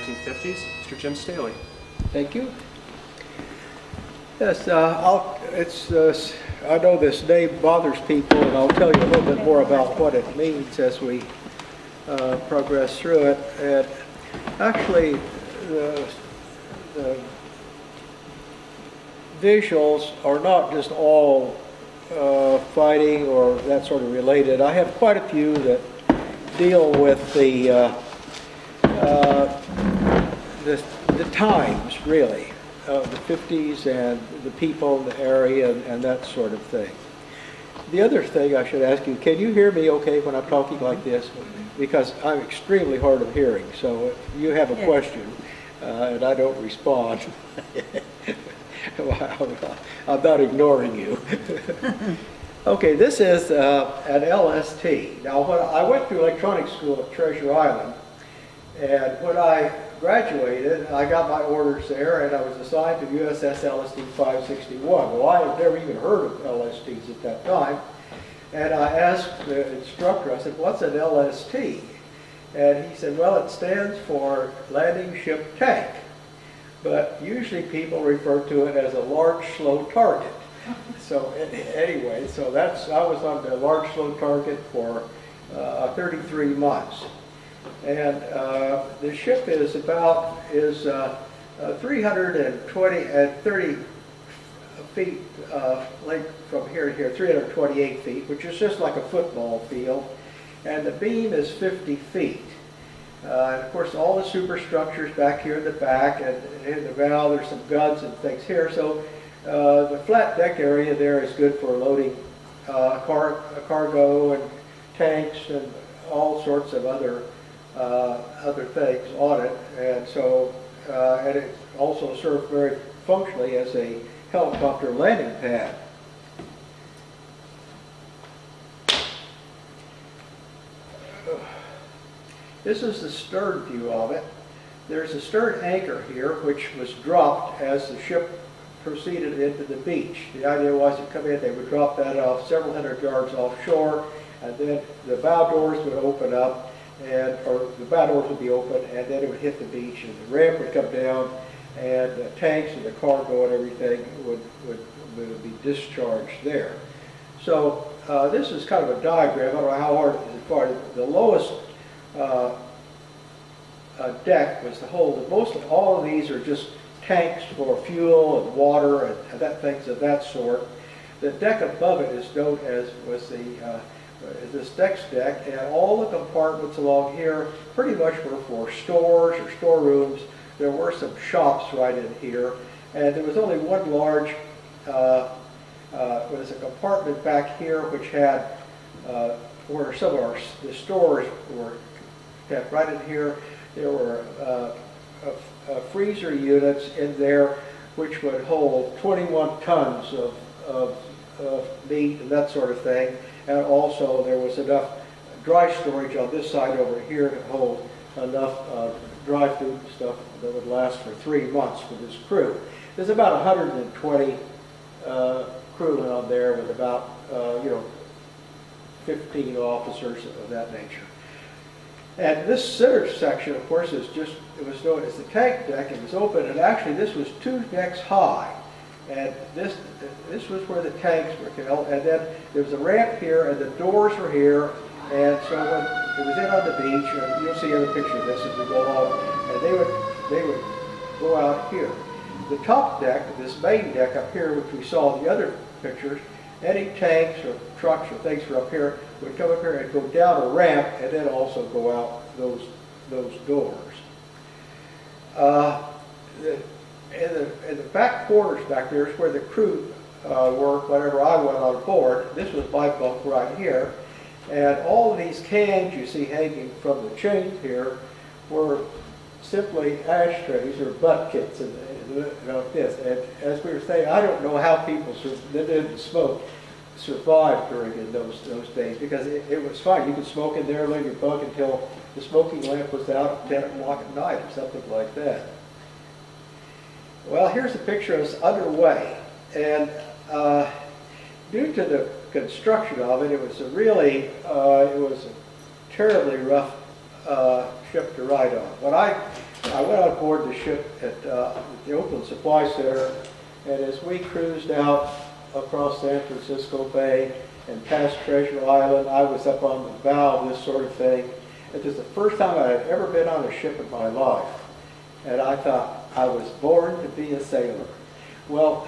1950s, Mr. Jim Staley. Thank you. Yes, I know this name bothers people, and I'll tell you a little bit more about what it means as we progress through it. And actually, the visuals are not just all fighting or that sort of related. I have quite a few that deal with the times, really, the 50s and the people in the area and that sort of thing. The other thing I should ask you, can you hear me okay when I'm talking like this? Because I'm extremely hard of hearing, so if you have a question and I don't respond, I'm not ignoring you. Okay, this is an LST. Now, when I went through electronics school at Treasure Island, and when I graduated, I got my orders there, and I was assigned to USS LST 561. Well, I had never even heard of LSTs at that time, and I asked the instructor, I said, what's an LST? And he said, well, it stands for Landing Ship Tank, but usually people refer to it as a large, slow target. So anyway, so I was on the large, slow target for 33 months. And the ship is 330 feet length from here to here, 328 feet, which is just like a football field. And the beam is 50 feet. And of course, all the superstructures back here in the back, and in the bow, there's some guns and things here. So the flat deck area there is good for loading cargo and tanks and all sorts of other things on it, and so and it also served very functionally as a helicopter landing pad. This is the stern view of it. There's a stern anchor here, which was dropped as the ship proceeded into the beach. The idea was to come in, they would drop that off several hundred yards offshore, and then the bow doors would open up, or the bow doors would be open, and then it would hit the beach, and the ramp would come down, and the tanks and the cargo and everything would be discharged there. So this is kind of a diagram. I don't know how hard it is to find. The lowest deck was the hold. Mostly all of these are just tanks for fuel and water and things of that sort. The deck above it is known as this deck, and all the compartments along here pretty much were for stores or storerooms. There were some shops right in here, and there was only one large was a compartment back here which had where some of the stores were kept. Right in here there were freezer units in there which would hold 21 tons of meat and that sort of thing. And also there was enough dry storage on this side over here to hold enough dry food and stuff that would last for 3 months for this crew. There's about 120 crewmen on there with about 15 officers of that nature. And this center section, of course, it was known as the tank deck. It was open, and actually this was 2 decks high. And this was where the tanks were held, and then there was a ramp here, and the doors were here, and so when it was in on the beach, and you'll see another picture of this as we go along, and they would go out here. The top deck, this main deck up here, which we saw in the other pictures, any tanks or trucks or things were up here, would come up here and go down a ramp, and then also go out those doors. In the back quarters back there is where the crew worked whenever I went on board. This was my bunk right here. And all of these cans you see hanging from the chain here were simply ashtrays or butt kits and this. And as we were saying, I don't know how people that didn't smoke survived during those days, because it was fine. You could smoke in there, leave your bunk until the smoking lamp was out at 10 o'clock at night or something like that. Well, here's a picture of us underway, and due to the construction of it, it was a terribly rough ship to ride on. When I I went on board the ship at the Oakland Supply Center, and as we cruised out across San Francisco Bay and past Treasure Island, I was up on the bow of this sort of thing. It was the first time I had ever been on a ship in my life, and I thought I was born to be a sailor. Well,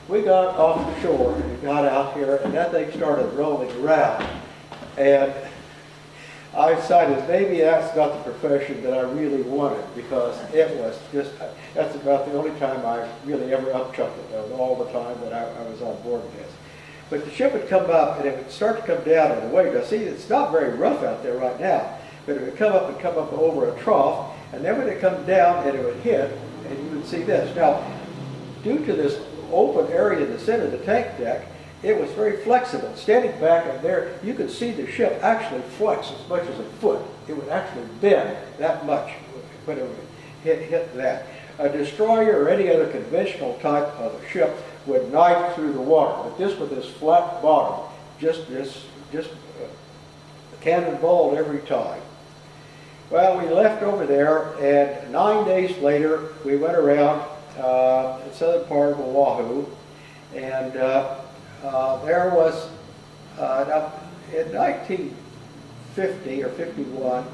we got off the shore and got out here, and that thing started rolling around, and I decided maybe that's not the profession that I really wanted, because it was just, that's about the only time I really ever upchucked it, all the time that I was on board of this. But the ship would come up and it would start to come down in a wave. Now see, it's not very rough out there right now, but it would come up and come up over a trough, and then when it comes down and it would hit, and you would see this. Now, due to this open area in the center of the tank deck, it was very flexible. Standing back up there, you could see the ship actually flex as much as a foot. It would actually bend that much when it would hit that. A destroyer or any other conventional type of a ship would knife through the water, but this with this flat bottom, just cannonballed every time. Well, we left over there, and 9 days later, we went around the southern part of Oahu, and there was, in 1950 or 51,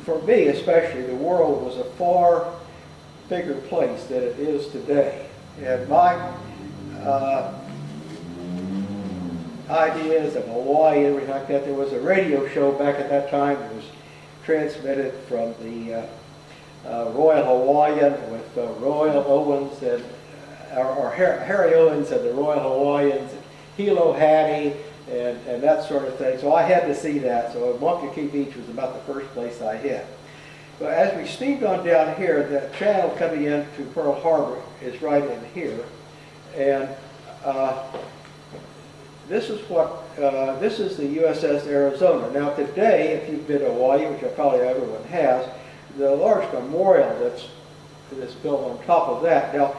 for me especially, the world was a far bigger place than it is today. And my ideas of Hawaii and everything like that, there was a radio show back at that time that was transmitted from the Royal Hawaiian with Royal Owens and or Harry Owens and the Royal Hawaiians, Hilo Hattie, and that sort of thing. So I had to see that. So Waikiki Beach was about the first place I hit. But as we steamed on down here, the channel coming into Pearl Harbor is right in here, and this is the USS Arizona. Now today, if you've been to Hawaii, which probably everyone has, the large memorial that's built on top of that. Now,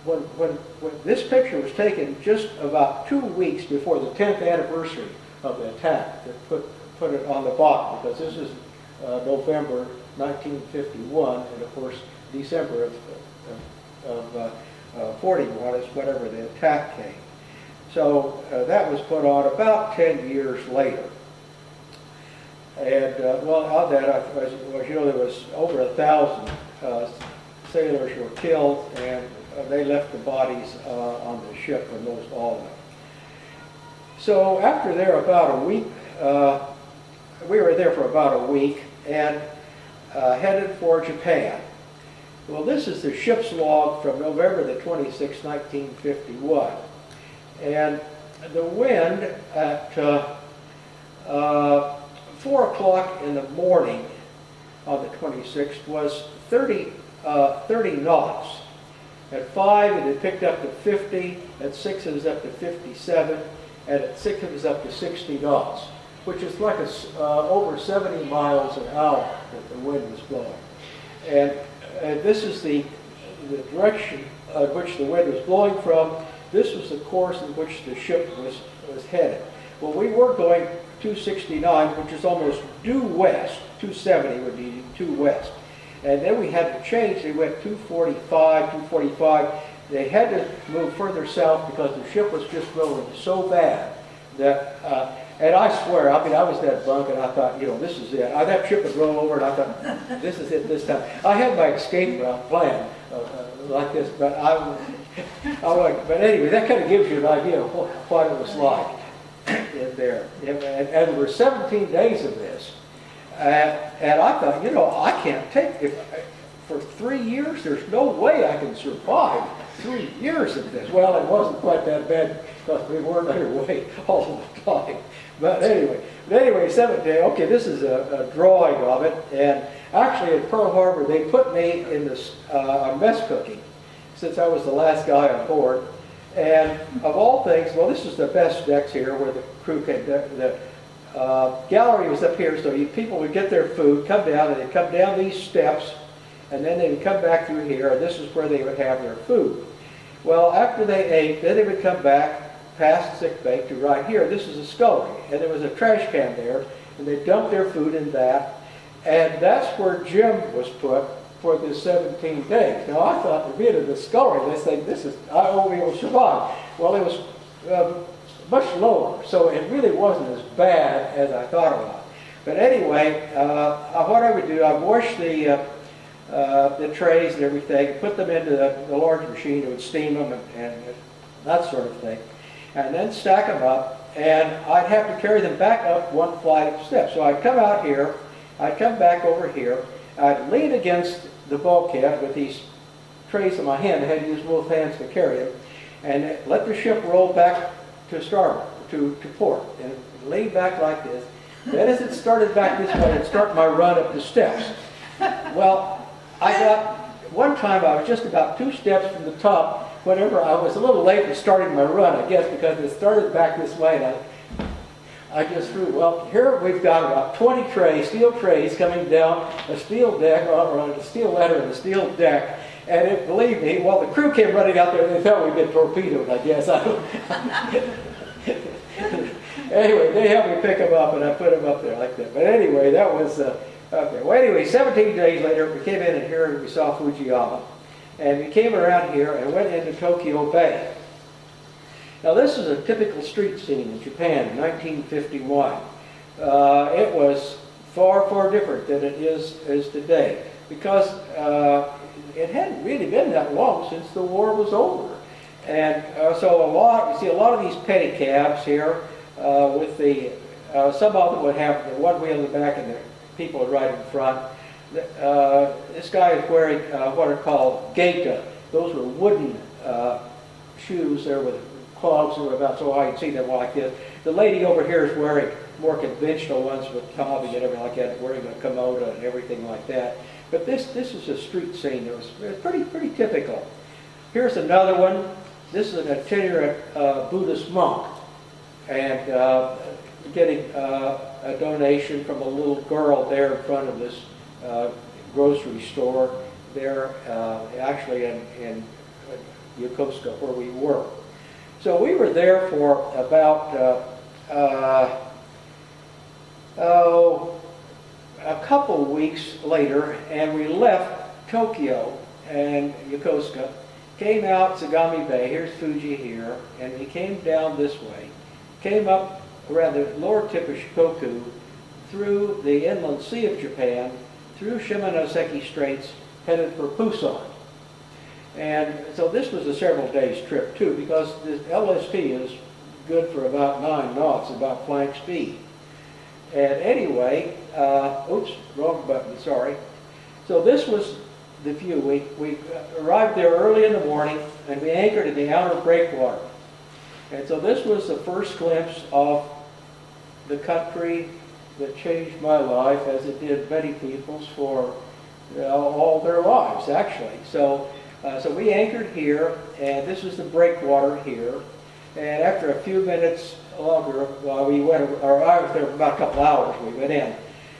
when this picture was taken just about 2 weeks before the 10th anniversary of the attack, that put it on the bottom, because this is November 1951, and of course December of 41 is whenever the attack came. So that was put on about 10 years later. And well, on that, as you know, there was over 1,000 sailors who were killed, and they left the bodies on the ship, almost all of them. So after there about a week, we were there for about a week, and headed for Japan. Well, this is the ship's log from November the 26th, 1951. And the wind at 4 o'clock in the morning on the 26th was 30 knots. At 5 it had picked up to 50, at 6 it was up to 57, and at 6 it was up to 60 knots, which is like over 70 miles an hour that the wind was blowing. And this is the direction which the wind was blowing from. This was the course in which the ship was headed. Well, we were going 269, which is almost due west. 270 would be due west. And then we had to change. They went 245, 245. They had to move further south because the ship was just rolling so bad that, and I swear, I mean, I was in that bunk and I thought, you know, this is it. That ship would roll over and I thought, this is it this time. I had my escape route planned like this, but but anyway, that kind of gives you an idea of what it was like in there. And there were 17 days of this. And I thought, you know, I can't take for 3 years, there's no way I can survive 3 years of this. Well, it wasn't quite that bad because we weren't underway all the time. But anyway, 7th day, okay, this is a drawing of it. And actually at Pearl Harbor, they put me in this on mess cooking since I was the last guy on board. And of all things, well, this is the best decks here where the crew came. The gallery was up here, so people would get their food, come down, and they'd come down these steps, and then they would come back through here, and this is where they would have their food. Well, after they ate, then they would come back past sick bay to right here. This is a scullery, and there was a trash can there, and they dumped their food in that, and that's where Jim was put for this 17 days. Now I thought, to be in a discovery, this thing, I hope we will survive. Well, it was much lower, so it really wasn't as bad as I thought it was. But anyway, what I would do, I'd wash the trays and everything, put them into the large machine. It would steam them and that sort of thing, and then stack them up. And I'd have to carry them back up one flight of steps. So I'd come out here, I'd come back over here, I'd lean against the bulkhead with these trays in my hand. I had to use both hands to carry them, and let the ship roll back to starboard, to port, and lean back like this. Then as it started back this way, I'd start my run up the steps. Well, one time I was just about 2 steps from the top. Whenever I was a little late for starting my run, I guess, because it started back this way, and I just threw. Well, here we've got about 20 trays, steel trays, coming down a steel deck, or a steel ladder and a steel deck. And believe me, well, the crew came running out there, and they thought we'd been torpedoed, I guess. Anyway, they helped me pick them up, and I put them up there like that. But anyway, that was, okay. Well, anyway, 17 days later, we came in here and we saw Fujiyama. And we came around here and went into Tokyo Bay. Now this is a typical street scene in Japan in 1951. It was far, far different than it is today, because it hadn't really been that long since the war was over. And so you see a lot of these pedicabs here with some of them would have the one wheel in the back and the people would ride in front. This guy is wearing what are called geita. Those were wooden shoes there with clogs about so I can see them like this. The lady over here is wearing more conventional ones with tabi and everything like that, wearing a kimono and everything like that. But this is a street scene. It was pretty typical. Here's another one. This is an itinerant Buddhist monk, and getting a donation from a little girl there in front of this grocery store there, actually in Yokosuka, where we were. So we were there for about a couple weeks later, and we left Tokyo and Yokosuka, came out Sagami Bay, here's Fuji here, and we came down this way, came up around the lower tip of Shikoku, through the inland sea of Japan, through Shimonoseki Straits, headed for Busan. And so this was a several days trip too, because the LST is good for about 9 knots, about flank speed. And anyway, oops, wrong button, sorry. So this was the view. We arrived there early in the morning, and we anchored in the outer breakwater. And so this was the first glimpse of the country that changed my life, as it did many people's for all their lives, actually. So we anchored here, and this was the breakwater here. And after a few minutes longer, we went, or I was there for about a couple hours, we went in.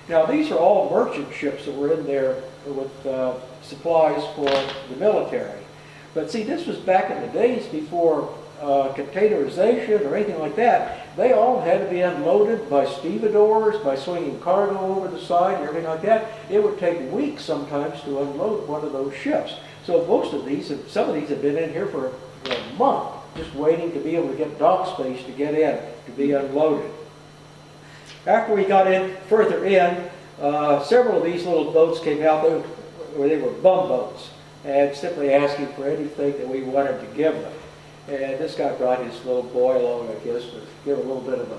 Now these are all merchant ships that were in there with supplies for the military. But see, this was back in the days before containerization or anything like that. They all had to be unloaded by stevedores, by swinging cargo over the side and everything like that. It would take weeks sometimes to unload one of those ships. So most of these, some of these have been in here for a month, just waiting to be able to get dock space to get in, to be unloaded. After we got in, further in, several of these little boats came out. They were bum boats, and simply asking for anything that we wanted to give them. And this guy brought his little boy along, I guess, to give a little bit of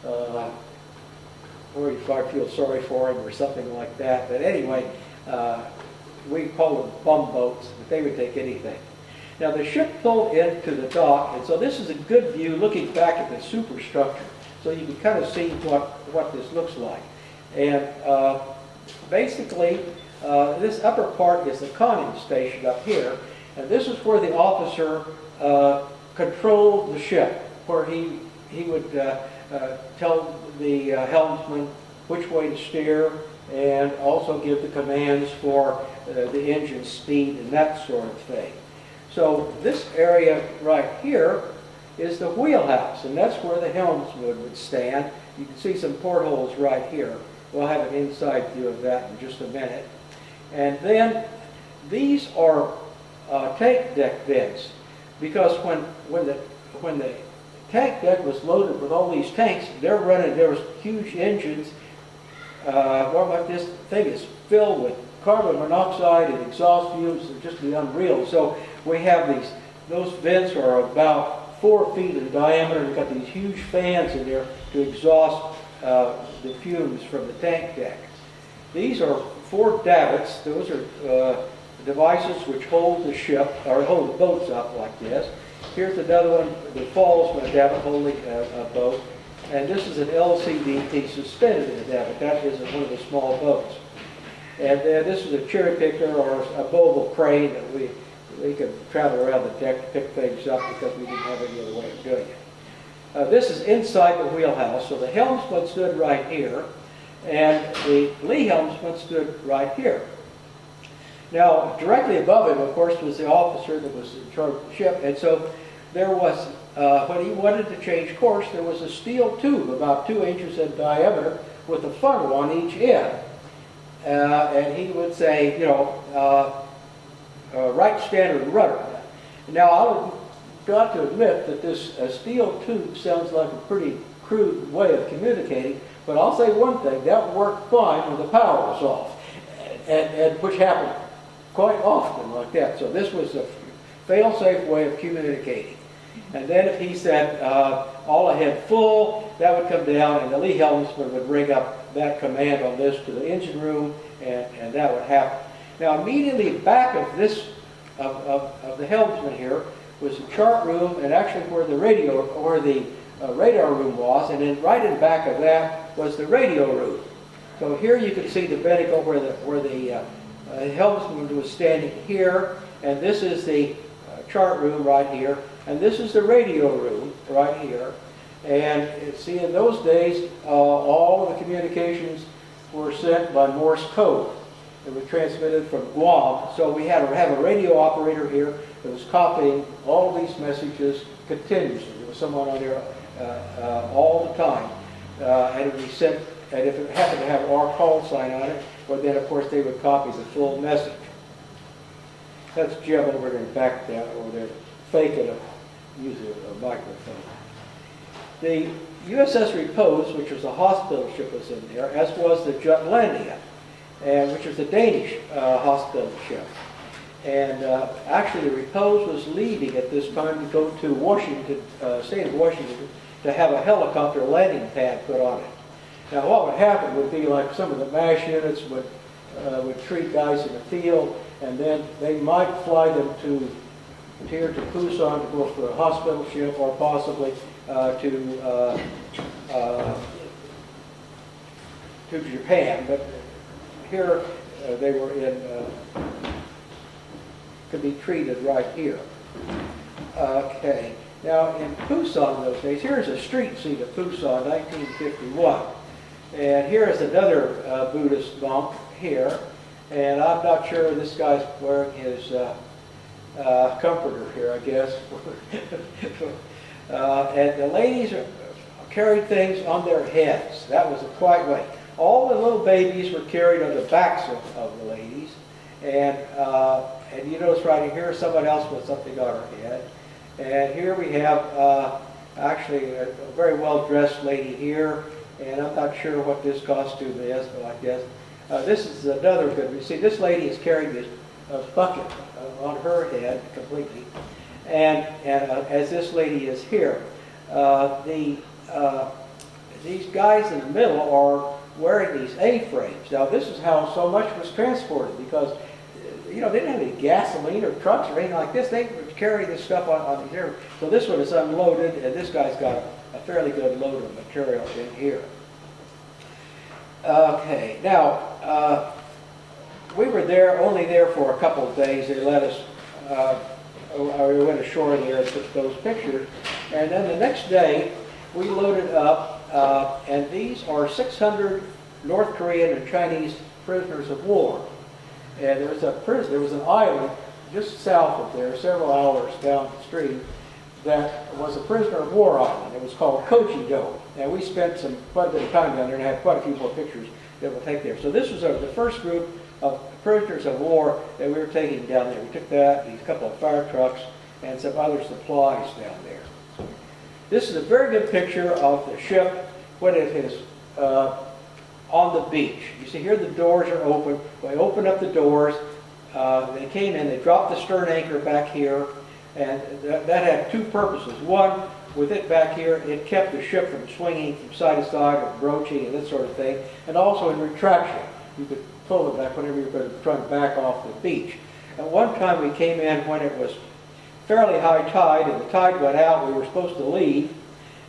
a, or you might feel sorry for him or something like that. But anyway, we call them bum boats, but they would take anything. Now the ship pulled into the dock, and so this is a good view looking back at the superstructure, so you can kind of see what this looks like. And basically, this upper part is the conning station up here, and this is where the officer controlled the ship, where he would tell the helmsman which way to steer, and also give the commands for the engine speed and that sort of thing. So this area right here is the wheelhouse, and that's where the helmsman would stand. You can see some portholes right here. We'll have an inside view of that in just a minute. And then these are tank deck vents, because when the tank deck was loaded with all these tanks, there was huge engines. This thing is filled with carbon monoxide and exhaust fumes that just be unreal. So we have those vents are about 4 feet in diameter. We've got these huge fans in there to exhaust the fumes from the tank deck. These are 4 davits. Those are devices which hold the ship, or hold the boats up like this. Here's another one that falls with a davit holding a boat. And this is an LCD suspended in a davit. That is one of the small boats. And this is a cherry picker or a mobile crane that we could travel around the deck to pick things up because we didn't have any other way of doing it. This is inside the wheelhouse. So the helmsman stood right here, and the lee helmsman stood right here. Now, directly above him, of course, was the officer that was in charge of the ship. And so there was, when he wanted to change course, there was a steel tube about 2 inches in diameter with a funnel on each end. And he would say, right standard rudder. Now, I've got to admit that this steel tube sounds like a pretty crude way of communicating, but I'll say one thing, that worked fine when the power was off, and which happened quite often like that. So this was a fail-safe way of communicating. And then if he said, all ahead full, that would come down, and the lee helmsman would ring up that command on this to the engine room, and that would happen. Now, immediately back of this, of the helmsman here, was the chart room, and actually where the radio, or the radar room was, and then right in back of that was the radio room. So here you can see the binnacle where the helmsman was standing here, and this is the chart room right here, and this is the radio room right here. And see, in those days, all of the communications were sent by Morse code. It was transmitted from Guam. So we had to have a radio operator here that was copying all of these messages continuously. There was someone on there all the time. And it would be sent, and if it happened to have our call sign on it, well, then of course they would copy the full message. That's Jim over there back down over there, faking using a microphone. The USS Repose, which was a hospital ship, was in there, as was the Jutlandia, and which was a Danish hospital ship. And actually the Repose was leaving at this time to go to Washington, state of Washington, to have a helicopter landing pad put on it. Now what would happen would be like some of the MASH units would treat guys in the field, and then they might fly them here to Busan to go for a hospital ship, or possibly to Japan. But here they were could be treated right here. Okay. Now in Busan in those days, here's a street scene of Busan, 1951. And here is another Buddhist monk here. And I'm not sure this guy's wearing his comforter here, I guess. And the ladies carried things on their heads. That was a quiet way. All the little babies were carried on the backs of the ladies. And you notice right here, someone else with something on her head. And here we have actually a very well-dressed lady here. And I'm not sure what this costume is, but I guess this is another good. You see, this lady is carrying this bucket on her head completely, and as this lady is here, these guys in the middle are wearing these A-frames. Now, this is how so much was transported, because they didn't have any gasoline or trucks or anything like this. They would carry this stuff on these air. So this one is unloaded, and this guy's got a fairly good load of material in here. Okay, now we were only there for a couple of days. They let us, we went ashore there and took those pictures. And then the next day, we loaded up, and these are 600 North Korean and Chinese prisoners of war. And there was an island just south of there, several hours downstream, that was a prisoner of war island. It was called Kochi-do. And we spent quite a bit of time down there and had quite a few more pictures that we'll take there. So this was the first group of prisoners of war that we were taking down there. We took that, these couple of fire trucks, and some other supplies down there. So this is a very good picture of the ship when it is on the beach. You see here the doors are open. We open up the doors. They came in, they dropped the stern anchor back here, and that had two purposes. One, with it back here, it kept the ship from swinging from side to side or broaching and that sort of thing, and also in retraction. You could pull it back whenever you were trying to back off the beach. At one time we came in when it was fairly high tide, and the tide went out. We were supposed to leave,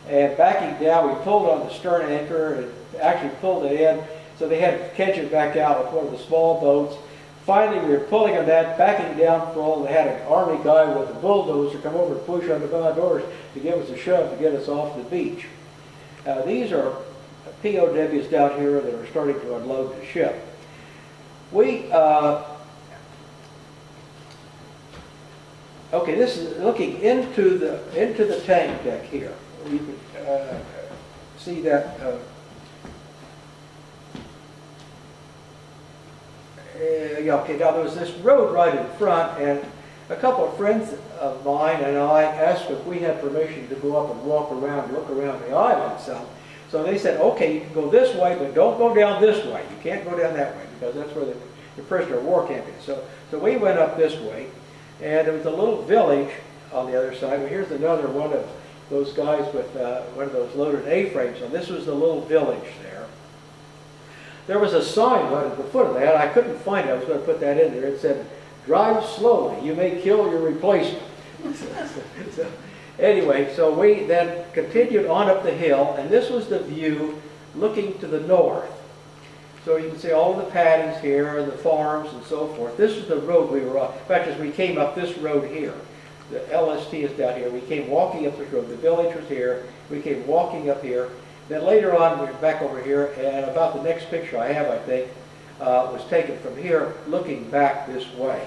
and backing down, we pulled on the stern anchor and actually pulled it in, so they had to catch it back out with one of the small boats. Finally, we were pulling on that, backing down full. They had an army guy with a bulldozer come over and push on the bow doors to give us a shove to get us off the beach. These are POWs down here that are starting to unload the ship. We, okay, this is looking into the tank deck here. You can see that. Okay, now there was this road right in front, and a couple of friends of mine and I asked if we had permission to go up and walk around, look around the island some. So they said, okay, you can go this way, but don't go down this way. You can't go down that way, because that's where the prisoner of war camp is. So we went up this way, and there was a little village on the other side. Well, here's another one of those guys with one of those loaded A-frames, and this was the little village there. There was a sign right at the foot of that. I couldn't find it. I was going to put that in there. It said, "Drive slowly. You may kill your replacement." Anyway, so we then continued on up the hill, and this was the view looking to the north. So you can see all the paddies here and the farms and so forth. This is the road we were on. In fact, as we came up this road here, the LSTS down here, we came walking up this road. The village was here. We came walking up here. Then later on, we were back over here, and about the next picture I have, I think, was taken from here, looking back this way.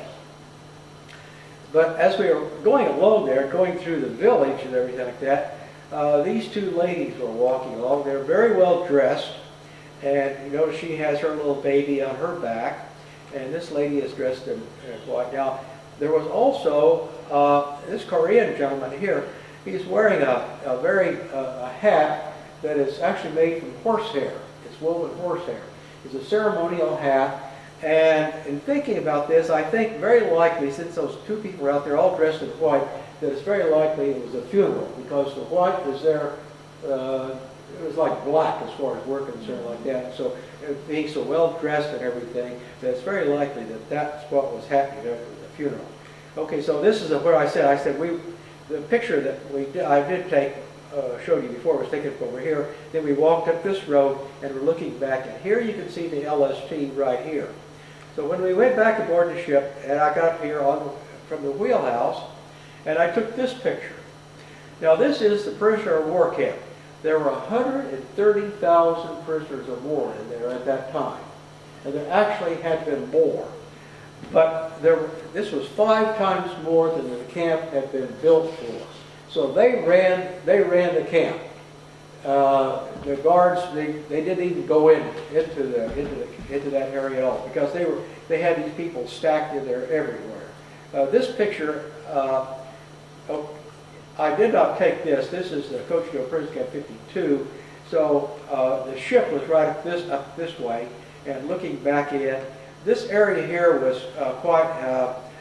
But as we were going along there, going through the village and everything like that, these two ladies were walking along. They're very well dressed, and you notice she has her little baby on her back, and this lady is dressed in white. Now, there was also this Korean gentleman here. He's wearing a hat that is actually made from horsehair. It's woven horsehair. It's a ceremonial hat, and in thinking about this, I think very likely, since those two people were out there all dressed in white, that it's very likely it was a funeral, because the white was there, it was like black as far as we're concerned, like that. So being so well dressed and everything, that it's very likely that that's what was happening after the funeral. Okay, so this is where I said the picture that I did take, showed you before, was taken up over here. Then we walked up this road, and we're looking back, and here you can see the LST right here. So when we went back aboard the ship, and I got here from the wheelhouse, and I took this picture. Now this is the prisoner of war camp. There were 130,000 prisoners of war in there at that time, and there actually had been more. But this was 5 times more than the camp had been built for. So they ran the camp. The guards, they didn't even go into that area at all, because they had these people stacked in there everywhere. This picture, I did not take this. This is the Coachville Prison Camp 52. So the ship was right up this way, and looking back in, this area here was quite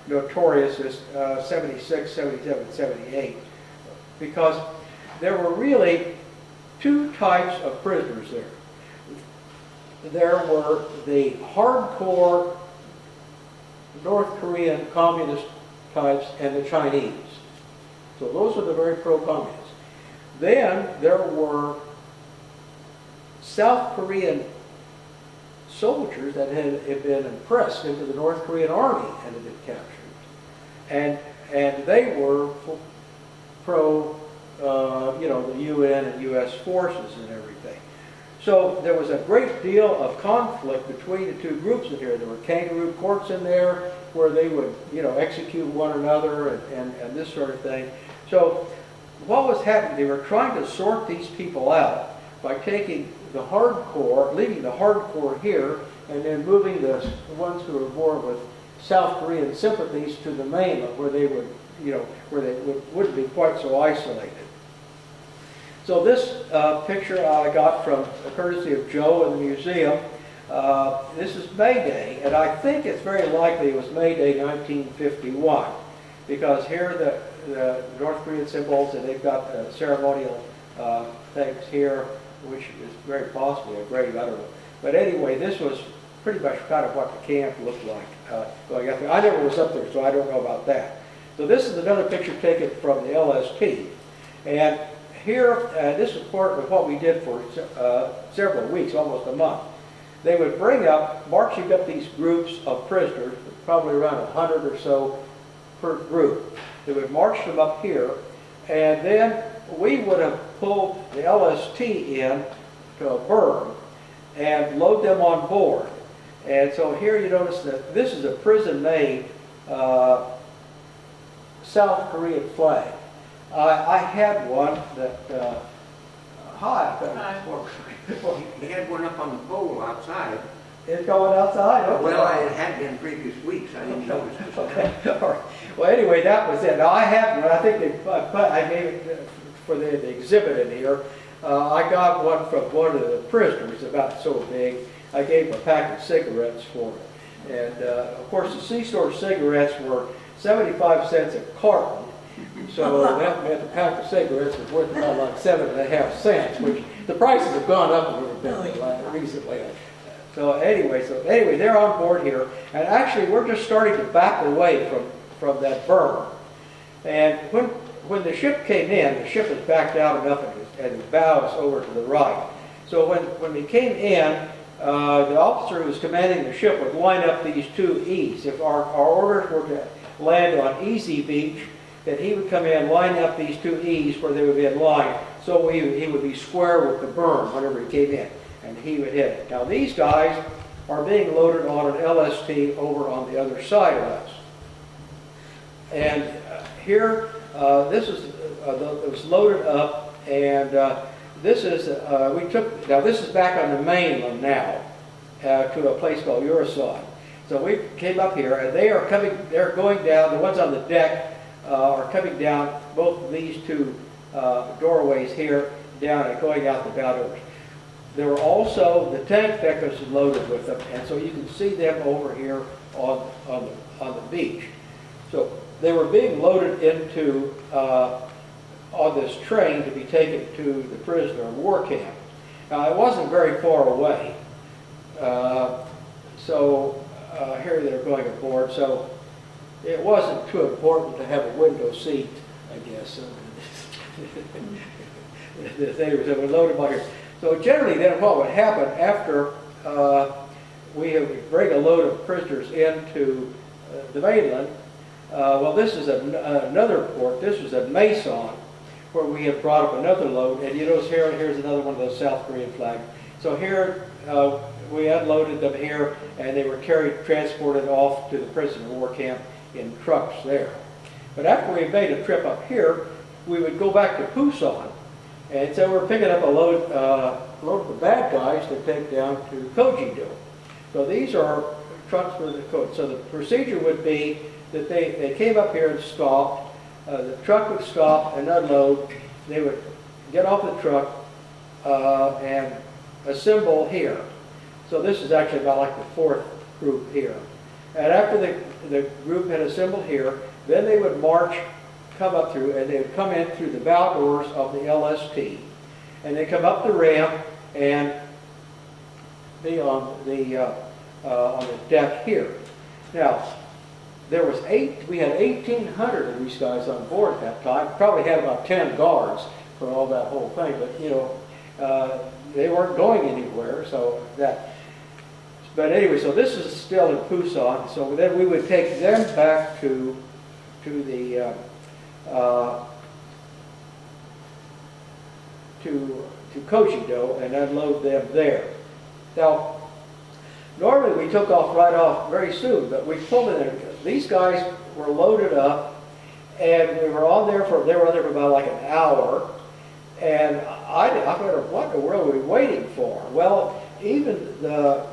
notorious. This 76, 77, 78. Because there were really 2 types of prisoners there. There were the hardcore North Korean communist types and the Chinese. So those were the very pro-communists. Then there were South Korean soldiers that had been impressed into the North Korean army and had been captured. And they were pro, the UN and US forces and everything. So there was a great deal of conflict between the 2 groups in here. There were kangaroo courts in there where they would, execute one another and this sort of thing. So what was happening, they were trying to sort these people out by taking the hardcore, leaving the hardcore here, and then moving the ones who are more with South Korean sympathies to the mainland, where they would, where they wouldn't be quite so isolated. So this picture I got from courtesy of Joe in the museum. This is May Day, and I think it's very likely it was May Day 1951, because here are the North Korean symbols, and they've got ceremonial things here, which is very possibly a grave, I don't know. But anyway, this was pretty much kind of what the camp looked like going up there. I never was up there, so I don't know about that. So this is another picture taken from the LST. And here, this is part of what we did for several weeks, almost a month. They would bring up, marching up these groups of prisoners, probably around 100 or so per group. They would march them up here, and then we would have pulled the LST in to a berm and load them on board. And so here you notice that this is a prison-made South Korean flag. I had one that, hi. He had one up on the pole outside. It's going outside? Okay. Well, it had been previous weeks. I didn't notice it. Okay. All right. Well, anyway, that was it. Now, I have one. I think I gave it for the exhibit in here. I got one from one of the prisoners, about so big. I gave him a pack of cigarettes for it. And, of course, the C-store cigarettes were 75 cents a carton. So that meant the pack of cigarettes was worth about like 7.5 cents, which the prices have gone up a little bit recently. So anyway, they're on board here, and actually we're just starting to back away from that berm. And when the ship came in, the ship was backed out enough and the bows over to the right. So when we came in, the officer who was commanding the ship would line up these two E's. If our orders were to land on Easy Beach, then he would come in, line up these two E's where they would be in line, so he would be square with the berm whenever he came in, and he would hit it. Now these guys are being loaded on an LST over on the other side of us. And here, this is it was loaded up, and this is this is back on the mainland now to a place called Urasan. So we came up here, and they're going down. The ones on the deck are coming down both of these two doorways here, down and going out the bow doors. There were also the tank deckers loaded with them, and so you can see them over here on the beach. So they were being loaded into on this train to be taken to the prisoner of war camp. Now it wasn't very far away, here they're going aboard. So it wasn't too important to have a window seat, I guess. They were loaded by here. So generally then what would happen after we would bring a load of prisoners into the mainland, well, this is another port. This was at Mason, where we had brought up another load. And you notice here's another one of those South Korean flags. So here we unloaded them here, and they were transported off to the prisoner of war camp in trucks there. But after we made a trip up here, we would go back to Pusan, and so we're picking up a load of the bad guys to take down to Koji-do. So these are trucks for the code. So the procedure would be that they came up here and stopped. The truck would stop and unload. They would get off the truck and assemble here. So this is actually about like the fourth group here. And after the group had assembled here, then they would march, come up through, and they would come in through the bow doors of the LST. And they come up the ramp and be on the deck here. Now, we had 1,800 of these guys on board at that time. Probably had about 10 guards for all that whole thing, but they weren't going anywhere. So that. But anyway, so this is still in Pusan. So then we would take them back to the to Koji-do and unload them there. Now, normally we took off right off very soon, but we pulled in there. These guys were loaded up, and they were on there for about like an hour, And I thought, what in the world are we waiting for? Well, even the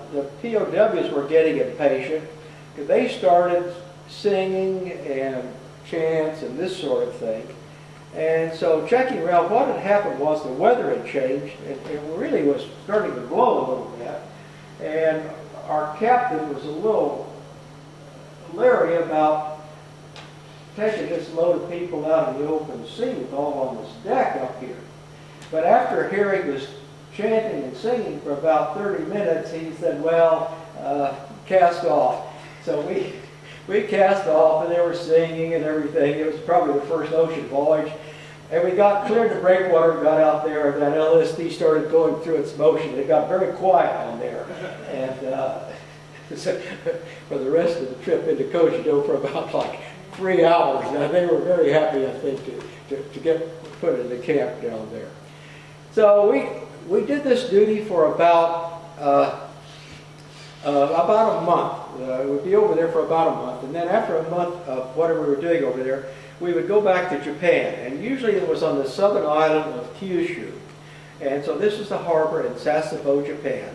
POWs were getting impatient. They started singing and chants and this sort of thing. And so checking around, what had happened was the weather had changed. It really was starting to blow a little bit. And our captain was a little leery about taking this load of people out in the open sea with all on this deck up here. But after hearing this chanting and singing for about 30 minutes, he said, well, cast off. So we cast off, and they were singing and everything. It was probably the first ocean voyage. And we got cleared the breakwater and got out there, and that LSD started going through its motion. It got very quiet on there. And so for the rest of the trip into Coachito for about like 3 hours. Now, they were very happy, I think, to get put in the camp down there. So we did this duty for about a month. We'd be over there for about a month, and then after a month of whatever we were doing over there, we would go back to Japan, and usually it was on the southern island of Kyushu. And so this is the harbor in Sasebo, Japan.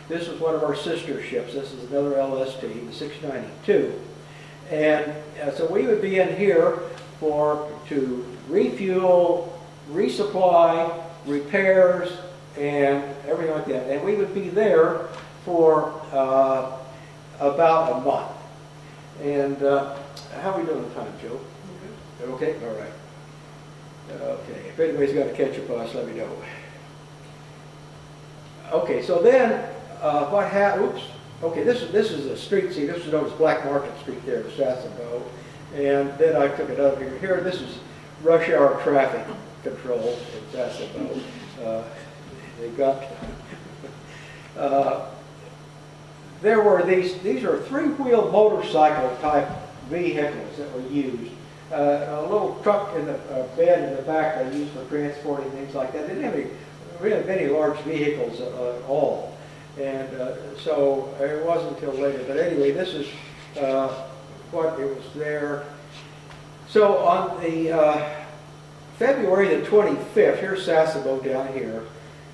This is one of our sister ships. This is another LST, the 692. And so we would be in here to refuel, resupply, repairs, and everything like that. And we would be there for about a month. And how are we doing on time, Joe? Okay? All right. Okay. If anybody's got to catch up on us, let me know. Okay, so then what happened? Oops. Okay, this is a street scene. This is known as Black Market Street there in Sasebo. And then I took it up here. Here, this is rush hour traffic control in Sasebo. They got there were these are three-wheel motorcycle type vehicles that were used. A little truck in the bed in the back they used for transporting things like that. They didn't have really many large vehicles at all. And so it wasn't until later. But anyway, this is what it was there. So on the February the 25th, here's Sasebo down here.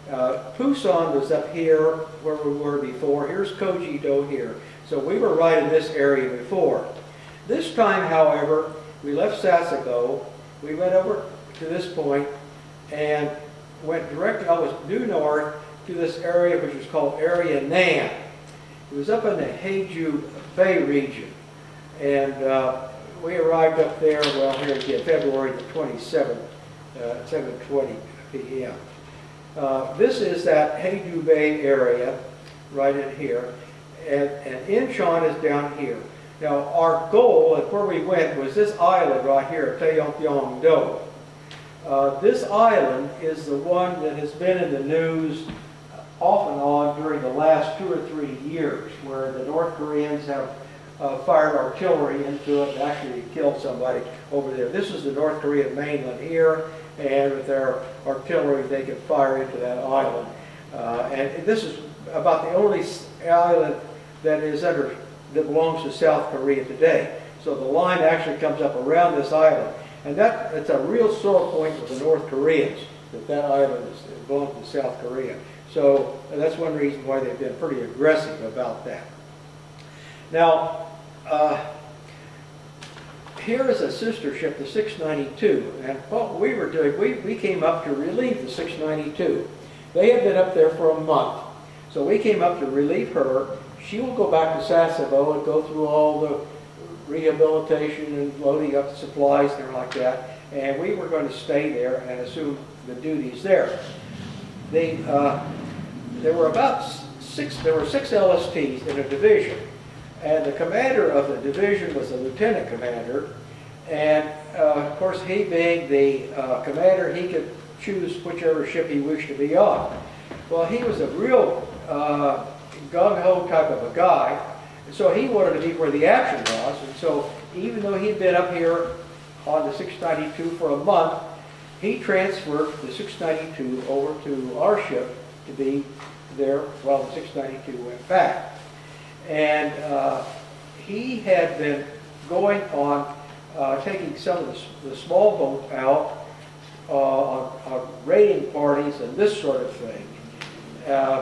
Pusan was up here where we were before. Here's Coachito here. So we were right in this area before. This time, however, we left Sasebo. We went over to this point and went directly, almost due north, to this area which was called Area Nan. It was up in the Haeju Bay region. And we arrived up there, well, here again, February the 27th, 7:20 p.m. This is that Haeju Bay area right in here, and Incheon is down here. Now, our goal, and where we went, was this island right here, Tae Yonp'yong-do. This island is the one that has been in the news off and on during the last 2 or 3 years, where the North Koreans have fired artillery into it and actually killed somebody over there. This is the North Korean mainland here, and with their artillery they can fire into that island. And this is about the only island that belongs to South Korea today. So the line actually comes up around this island. And it's a real sore point with the North Koreans, that island belongs to South Korea. So that's one reason why they've been pretty aggressive about that. Now, here is a sister ship, the 692, and what we were doing, we came up to relieve the 692. They had been up there for a month, so we came up to relieve her. She will go back to Sasebo and go through all the rehabilitation and loading up supplies and everything like that, and we were going to stay there and assume the duties there. There were six LSTs in a division. And the commander of the division was the lieutenant commander. And of course, he being the commander, he could choose whichever ship he wished to be on. Well, he was a real gung-ho type of a guy. And so he wanted to be where the action was. And so even though he'd been up here on the 692 for a month, he transferred the 692 over to our ship to be there while the 692 went back. And he had been going on taking some of the small boats out on raiding parties and this sort of thing,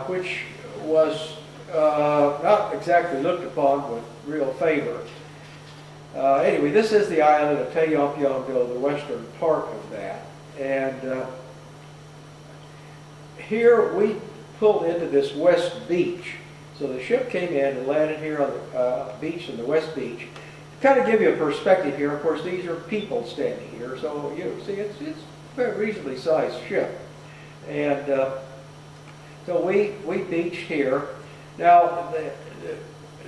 which was not exactly looked upon with real favor. Anyway, this is the island of Tae Yonp'yong-do, the western part of that. And here we pulled into this west beach. So the ship came in and landed here on the beach in the west beach. To kind of give you a perspective here, of course, these are people standing here. So you see, it's a very reasonably sized ship. And so we beached here. Now,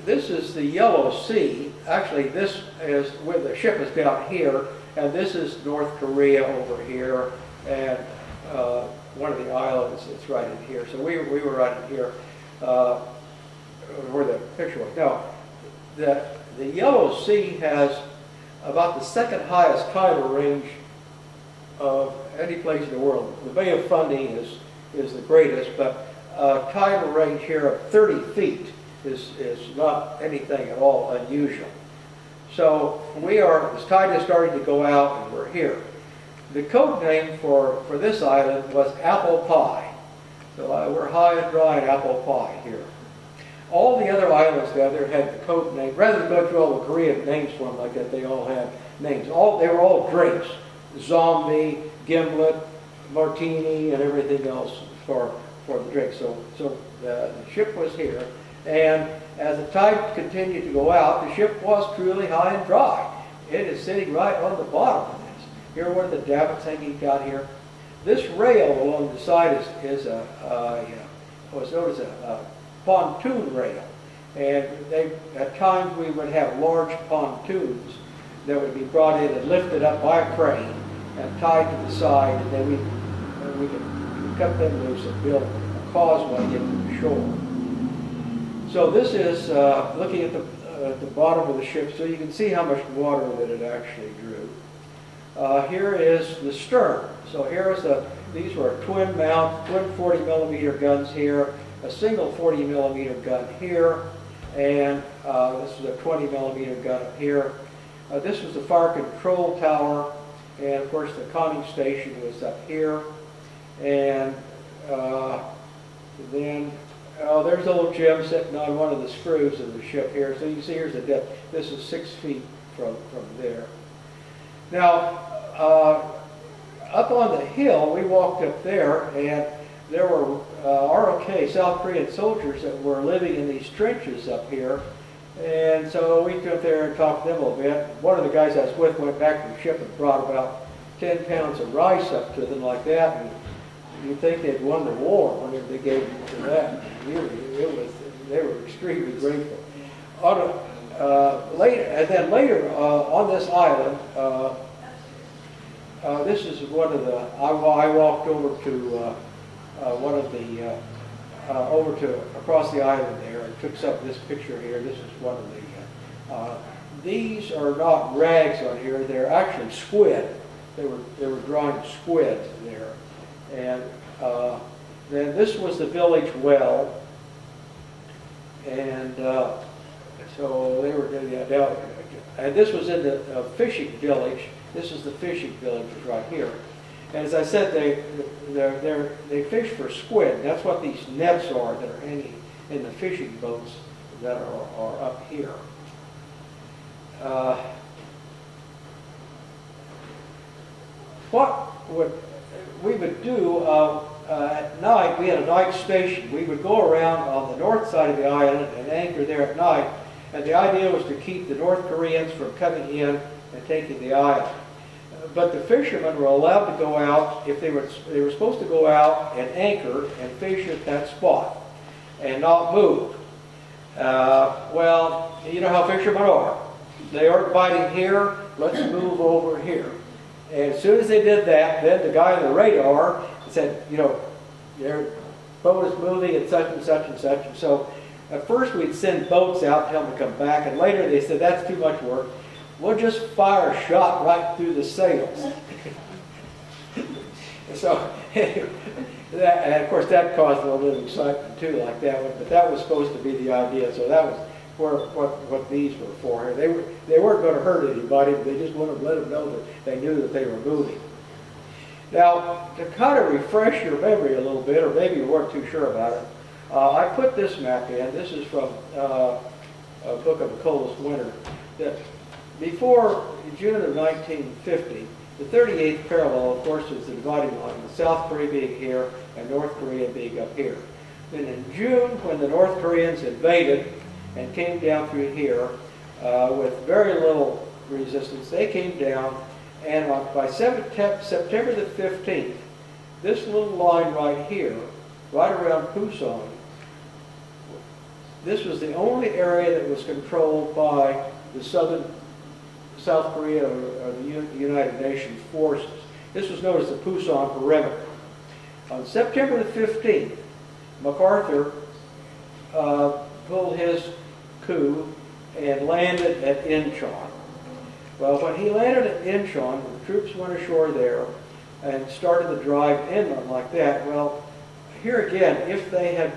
this is the Yellow Sea. Actually, this is where the ship is down here, and this is North Korea over here, and one of the islands that's right in here. So we were right in here where the picture was. Now, the Yellow Sea has about the second highest tidal range of any place in the world. The Bay of Fundy is the greatest, but tidal range here of 30 feet is not anything at all unusual. So the tide is starting to go out, and we're here. The code name for this island was Apple Pie. So we're high and dry in Apple Pie here. All the other islands down there had the code name. Rather than go through all the Korean names for them like that, they all had names. They were all drinks. Zombie, Gimlet, Martini, and everything else for the drink. So the ship was here, and as the tide continued to go out, the ship was truly high and dry. It is sitting right on the bottom of this. Here, where the davits hanging down here. This rail along the side is what's known as a pontoon rail, and at times we would have large pontoons that would be brought in and lifted up by a crane and tied to the side, and then we could cut them loose and build a causeway into the shore. So this is looking at the bottom of the ship, so you can see how much water that it actually drew. Here is the stern. So here is these were twin 40 millimeter guns here, a single 40 millimeter gun here, and this is a 20 millimeter gun up here. This was the fire control tower, and of course the conning station was up here. And then there's old Jim sitting on one of the screws of the ship here. So you can see here's the depth. This is 6 feet from there. Now, up on the hill, we walked up there, and there were ROK, South Korean soldiers that were living in these trenches up here. And so we went there and talked to them a little bit. One of the guys I was with went back to the ship and brought about 10 pounds of rice up to them like that. And you'd think they'd won the war whenever they gave them to that. Really, they were extremely grateful. Later on this island, this is one of the. I walked over to one of the across the island there and took some of this picture here. This is one of the. These are not rags on here. They're actually squid. They were drawing squid there, and then this was the village well, and so they were down, and this was in the fishing village. This is the fishing village right here, and as I said, they fish for squid. That's what these nets are that are hanging in the fishing boats that are up here. What we would do at night, we had a night station. We would go around on the north side of the island and anchor there at night, and the idea was to keep the North Koreans from coming in and taking the island. But the fishermen were allowed to go out, if they were supposed to go out and anchor and fish at that spot and not move. Well, you know how fishermen are. They aren't biting here, let's move over here. And as soon as they did that, then the guy on the radar said, you know, their boat is moving at such and such and such. And so at first we'd send boats out, tell them to come back, and later they said, that's too much work. We'll just fire a shot right through the sails. So, and of course that caused a little bit of excitement too, like that one, but that was supposed to be the idea. So that was what these were for. They weren't going to hurt anybody, but they just wanted to let them know that they knew that they were moving. Now, to kind of refresh your memory a little bit, or maybe you weren't too sure about it, I put this map in. This is from a book of the coldest winter. That before June of 1950, the 38th parallel, of course, is the dividing line, with South Korea being here and North Korea being up here. Then in June, when the North Koreans invaded and came down through here with very little resistance, they came down, and by September the 15th, this little line right here, right around Pusan, this was the only area that was controlled by the South Korea or the United Nations forces. This was known as the Pusan perimeter. On September the 15th, MacArthur pulled his coup and landed at Incheon. Well, when he landed at Incheon, the troops went ashore there and started the drive inland like that. Well, here again, if they had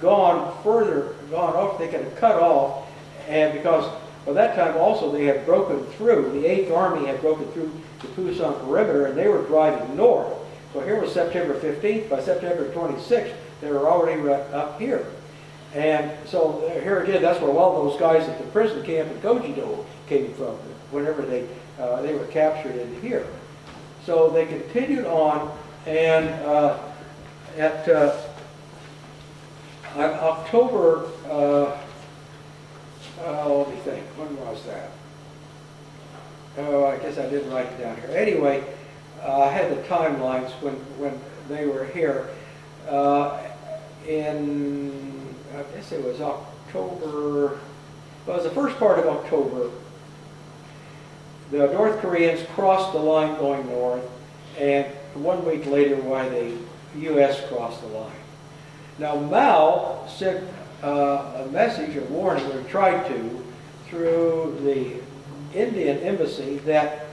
gone off, they could have cut off, and because by that time also they had broken through, the 8th Army had broken through the Pusan perimeter, and they were driving north. So here was September 15th. By September 26th, they were already up here. And so here again, that's where all those guys at the prison camp in Kojido came from, whenever they were captured in here. So they continued on, and at October, let me think, when was that? Oh, I guess I didn't write it down here. Anyway, I had the timelines when they were here. I guess it was October, well, it was the first part of October. The North Koreans crossed the line going north, and 1 week later, why the U.S. crossed the line. Now, Mao sent a message of warning, or tried to, through the Indian embassy that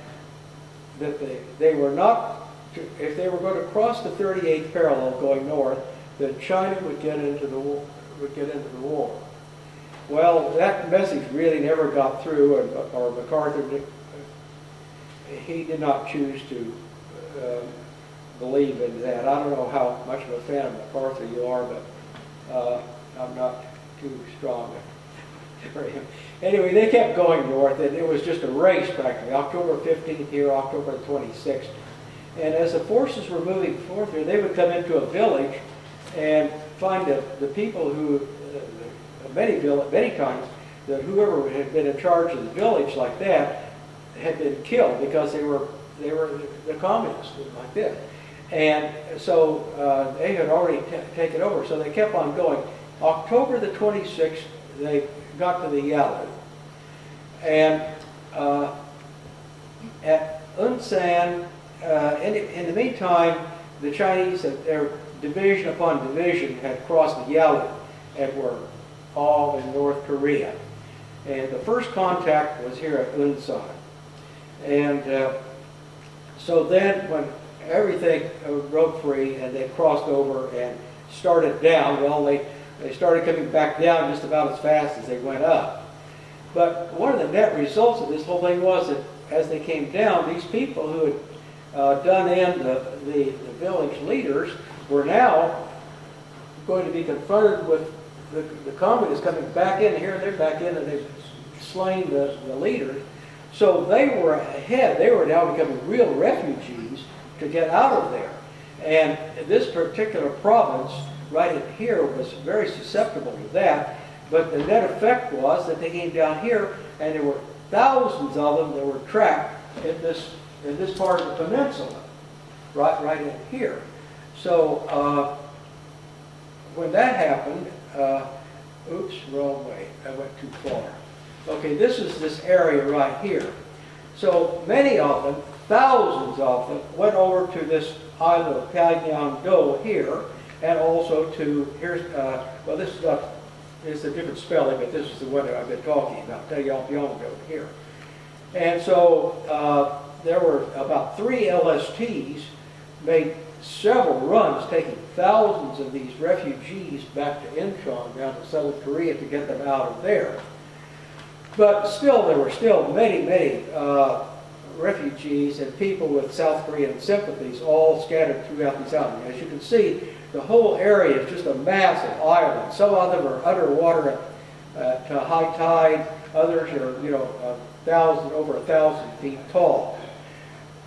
they were not, if they were going to cross the 38th parallel going north, that China would get into the war. Well, that message really never got through, or MacArthur he did not choose to believe in that. I don't know how much of a fan of MacArthur you are, but I'm not too strong for him. Anyway, they kept going north, and it was just a race practically. October 15th here, October 26th. And as the forces were moving forth here, they would come into a village and find that the people who, many times, that whoever had been in charge of the village like that had been killed because they were the communists like this. And so they had already taken over, so they kept on going. October the 26th, they got to the Yalu. And at Unsan, in the meantime, the Chinese, their division upon division, had crossed the Yalu and were all in North Korea. And the first contact was here at Unsan. And so then when everything broke free and they crossed over and started down, well, they started coming back down just about as fast as they went up. But one of the net results of this whole thing was that as they came down, these people who had done in the village leaders were now going to be confronted with the communists coming back in. Here they're back in and they've slain the leaders. So they were ahead. They were now becoming real refugees to get out of there. And this particular province right in here was very susceptible to that. But the net effect was that they came down here, and there were thousands of them that were trapped in this part of the peninsula, right in here. So when that happened, oops, wrong way. I went too far. Okay, this is this area right here. So many of them, thousands of them, went over to this island of Tae Yonp'yong-do here, and also to, here's, well, this is a different spelling, but this is the one that I've been talking about, Tae Yonp'yong-do here. And so there were about 3 LSTs made several runs, taking thousands of these refugees back to Incheon, down to South Korea, to get them out of there. But still, there were still many refugees and people with South Korean sympathies all scattered throughout these islands. As you can see, the whole area is just a massive island. Some of them are underwater at high tide. Others are, over 1,000 feet tall.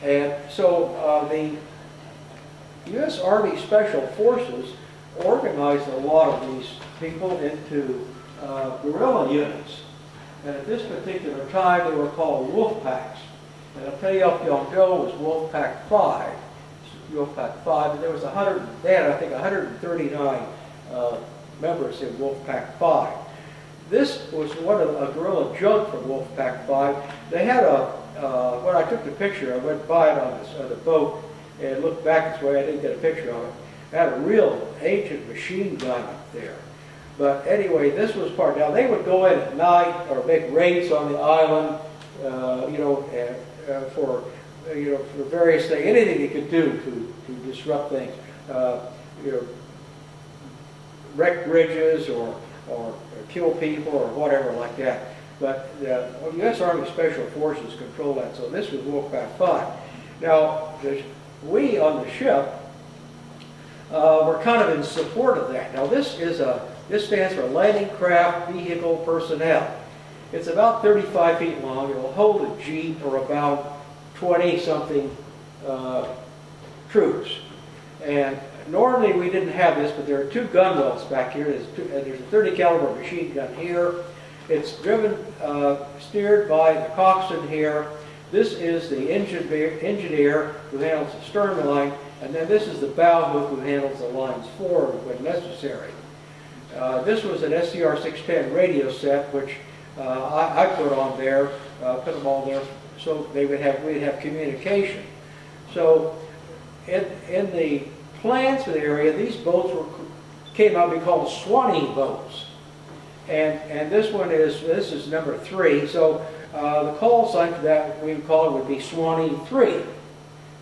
And so the U.S. Army Special Forces organized a lot of these people into guerrilla units. And at this particular time, they were called wolf packs. And Tae Yonp'yong-do was Wolf Pack 5. Wolf Pack 5, and there was they had, I think, 139 members in Wolf Pack 5. This was one of a guerrilla junk from Wolf Pack 5. They had when I took the picture, I went by it on the boat and looked back this way. I didn't get a picture of it. They had a real ancient machine gun up there. But anyway, this was part. Now, they would go in at night or make raids on the island, for various things, anything they could do to disrupt things, wreck bridges or kill people or whatever like that. But the U.S. Army Special Forces control that. So this was Wolfpack 5. Now, we on the ship were kind of in support of that. Now, this stands for Landing Craft Vehicle Personnel. It's about 35 feet long. It'll hold a jeep or about 20-something troops. And normally we didn't have this, but there are two gun wells back here. There's a 30 caliber machine gun here. It's steered by the coxswain here. This is the engineer who handles the stern line, and then this is the bow hook who handles the lines forward when necessary. This was an SCR 610 radio set, which I put on there, put them all there, so we'd have communication. So in the plans for the area, these boats came out to be called Swanee boats. And this is number 3. So the call sign for that we would call it would be Swanee 3.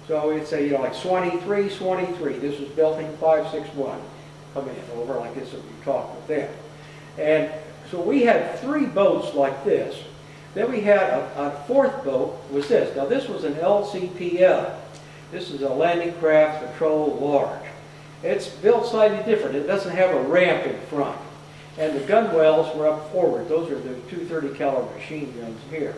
So we'd say, like Swanee 3, Swanee 3. This was building 561. Come in over like this if we talked with them. And so we had 3 boats like this. Then we had a 4th boat was this. Now this was an LCPL. This is a Landing Craft Patrol Large. It's built slightly different. It doesn't have a ramp in front. And the gun wells were up forward. Those are the 230 caliber machine guns here.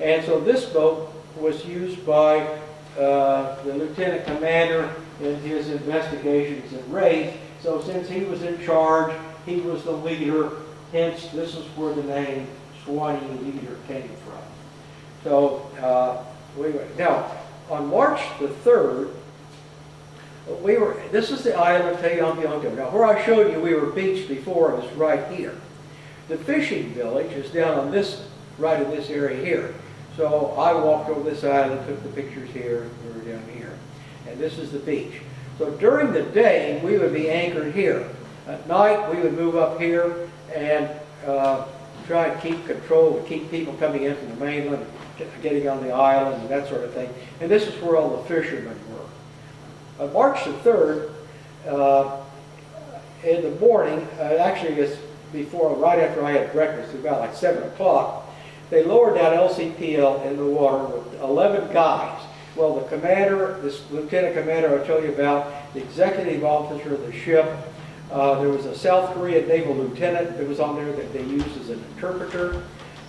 And so this boat was used by the lieutenant commander in his investigations and raids. So since he was in charge, he was the leader. Hence, this is where the name Swanee Leader came from. So now on March the 3rd, this is the island of Tae Yonp'yong-do. Now, where I showed you we were beached before was right here. The fishing village is down on this, right in this area here. So I walked over this island, took the pictures here, we were down here. And this is the beach. So during the day, we would be anchored here. At night, we would move up here and try and keep control, to keep people coming in from the mainland, getting on the island and that sort of thing. And this is where all the fishermen were. On March the 3rd, in the morning, actually it's right after I had breakfast, about like 7 o'clock, they lowered that LCPL in the water with 11 guys. Well, the commander, this lieutenant commander I told you about, the executive officer of the ship, there was a South Korean naval lieutenant that was on there that they used as an interpreter,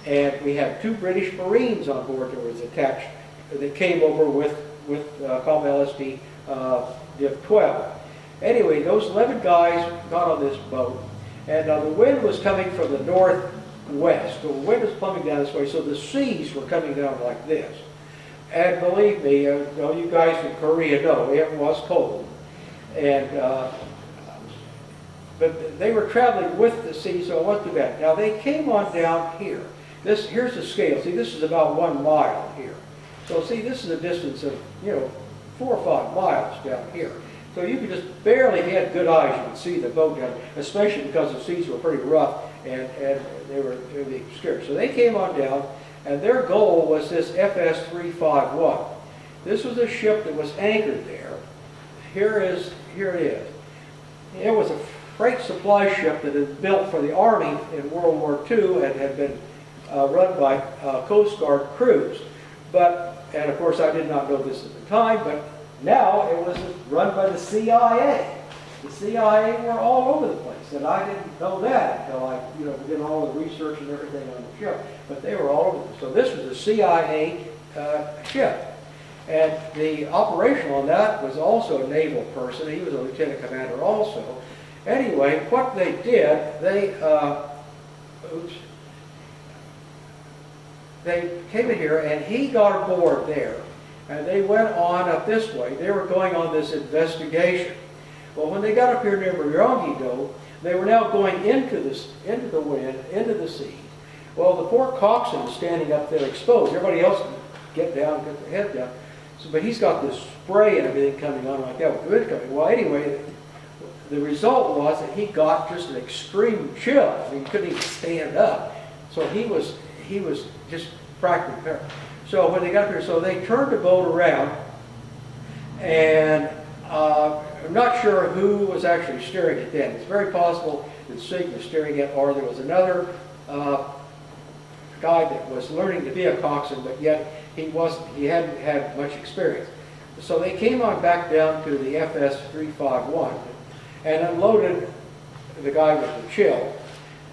and we had 2 British Marines on board that was attached, that came over with called LST Div 12. Anyway, those 11 guys got on this boat, and the wind was coming from the northwest. So the wind was coming down this way, so the seas were coming down like this. And believe me, you guys from Korea know, it was cold. And but they were traveling with the sea, so it wasn't too bad. Now they came on down here. Here's the scale. See, this is about 1 mile here. So see, this is a distance of 4 or 5 miles down here. So you could just barely, if you had good eyes, you could see the boat down, especially because the seas were pretty rough and they were scared. So they came on down, and their goal was this FS-351. This was a ship that was anchored there. Here it is. It was a freight supply ship that had been built for the Army in World War II and had been run by Coast Guard crews. And of course I did not know this at the time, but now it was run by the CIA. The CIA were all over the place, and I didn't know that until I, did all the research and everything on the ship. But they were all over the place. So this was a CIA ship. And the operational on that was also a naval person. He was a lieutenant commander also. Anyway, what they did, they came in here and he got aboard there. And they went on up this way. They were going on this investigation. Well, when they got up here near Yonp'yong-do, they were now going into the wind, into the sea. Well, the poor coxswain is standing up there exposed. Everybody else can get down, get their head down. So, but he's got this spray and everything coming on like that with wind coming. Well, anyway, the result was that he got just an extreme chill. I mean, he couldn't even stand up. So he was just practically paralyzed. So when they got up here, so they turned the boat around, and I'm not sure who was actually steering it then. It's very possible that Sig was steering it, or there was another guy that was learning to be a coxswain, but yet he hadn't had much experience. So they came on back down to the FS 351 and unloaded the guy with the chill,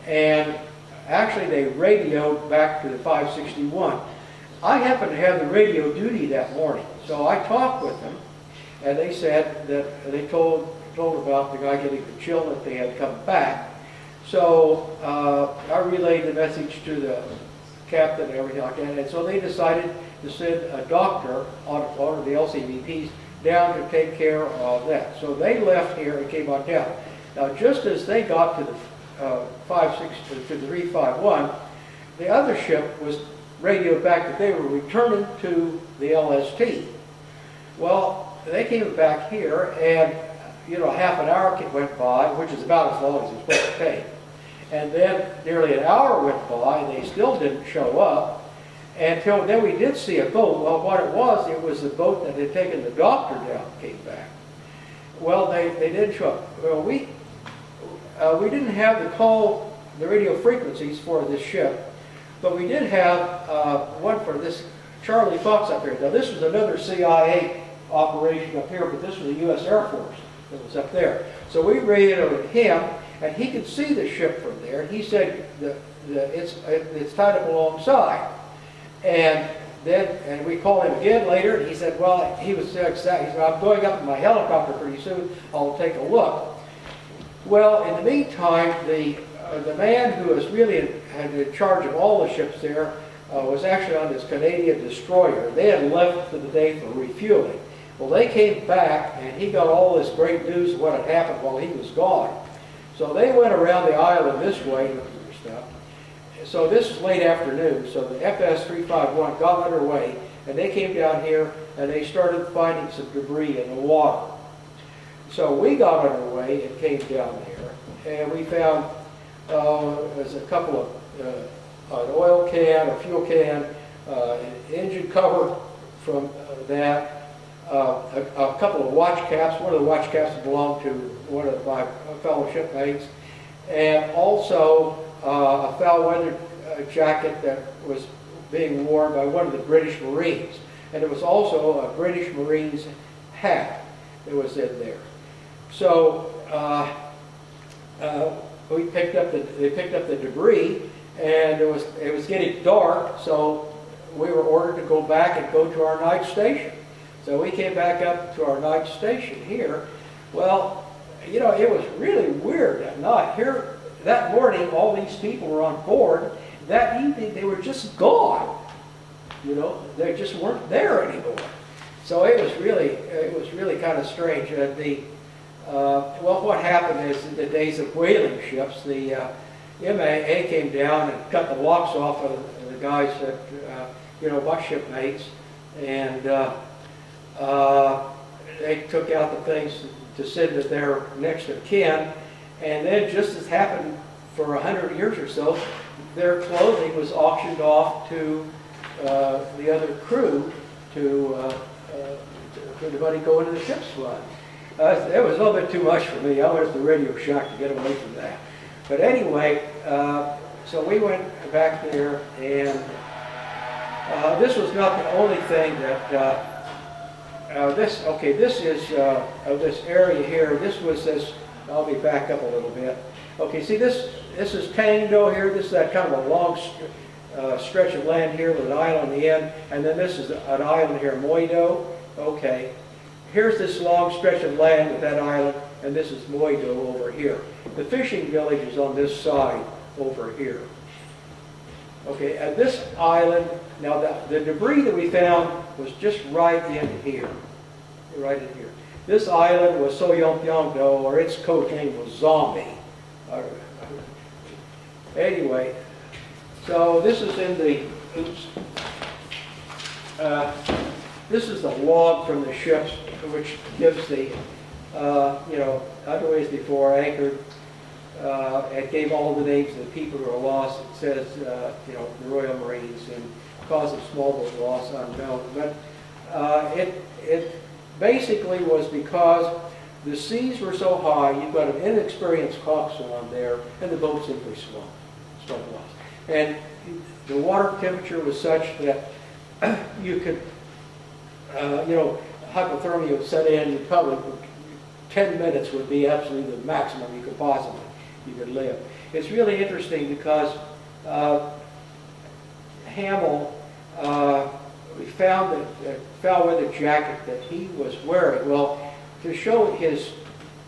and actually they radioed back to the 561. I happened to have the radio duty that morning, so I talked with them, and they said that they told about the guy getting the chill, that they had come back. So I relayed the message to the captain and everything like that, and so they decided to send a doctor on one of the LCVPs down to take care of that. So they left here and came on down. Now, just as they got to the 351, the other ship was radioed back that they were returning to the LST. Well, they came back here, and half an hour went by, which is about as long as it's supposed to take. And then nearly an hour went by, and they still didn't show up. Until then we did see a boat. Well, what it was the boat that had taken the doctor down came back. Well, they didn't show up. Well, we didn't have the radio frequencies for this ship, but we did have one for this Charlie Fox up here. Now, this was another CIA operation up here, but this was the U.S. Air Force that was up there. So we radioed him, and he could see the ship from there. He said it's tied up alongside. And we called him again later, and he said, well, he was so excited. He said, I'm going up in my helicopter pretty soon. I'll take a look. Well, in the meantime, the man who was really in charge of all the ships there was actually on this Canadian destroyer. They had left for the day for refueling. Well, they came back, and he got all this great news of what had happened while he was gone. So they went around the island this way looking for stuff. So this is late afternoon, so the FS 351 got underway, and they came down here, and they started finding some debris in the water. So we got underway and came down there, and we found there's a couple of an oil can, a fuel can, an engine cover from that, a couple of watch caps. One of the watch caps belonged to one of my fellow shipmates, and also a foul-weather jacket that was being worn by one of the British Marines. And there was also a British Marine's hat that was in there. So they picked up the debris, and it was getting dark, so we were ordered to go back and go to our night station. So we came back up to our night station here. Well, it was really weird at night. Here, that morning, all these people were on board. That evening, they were just gone. They just weren't there anymore. So it was really kind of strange. Well, what happened is in the days of whaling ships, the MAA came down and cut the locks off of the guys that, my shipmates, and they took out the things to send to their next of kin. And then, just as happened for 100 years or so, their clothing was auctioned off to the other crew for the money going to the ship's fund. It was a little bit too much for me. I was the radio shack to get away from that. But anyway, so we went back there, and This was not the only thing that, this is this area here. This was this, I'll be back up a little bit. Okay, see this is Tae-Yonp'yong-do here. This is that kind of a long stretch of land here with an island on the end. And then this is an island here, Moi-do. Okay, here's this long stretch of land with that island, and this is Moi-do over here. The fishing village is on this side over here. Okay, at this island, now the debris that we found was just right in here. Right in here. This island was Tae Yonp'yong-do, or its code name was Zombie. Anyway, so this is in the, this is the log from the ships, which gives the, underways before anchored. It gave all the names of the people who were lost. It says, Noriel Marines and cause of small boat loss unknown. But it basically was because the seas were so high, you've got an inexperienced coxswain on there, and the boat simply swung lost. And the water temperature was such that you could, hypothermia would set in. You probably 10 minutes would be absolutely the maximum you could live. It's really interesting because Hamill, we found that foul weather jacket that he was wearing. Well, to show his,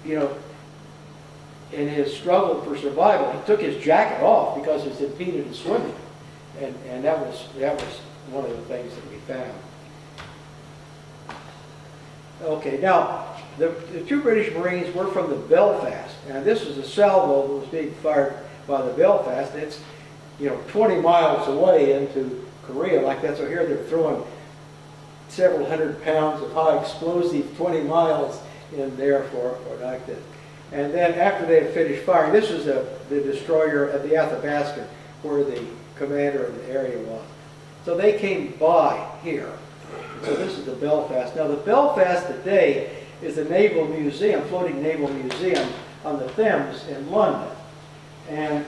in his struggle for survival, he took his jacket off because it impeded his swimming, and that was one of the things that we found. Okay, now the two British Marines were from the Belfast, and this is a salvo that was being fired by the Belfast. It's 20 miles away into Korea like that. So here they're throwing several hundred pounds of high explosive 20 miles in there for like this. And then after they had finished firing, this is the destroyer at the Athabasca where the commander of the area was. So they came by here. So this is the Belfast. Now the Belfast today is a naval museum, floating naval museum on the Thames in London. And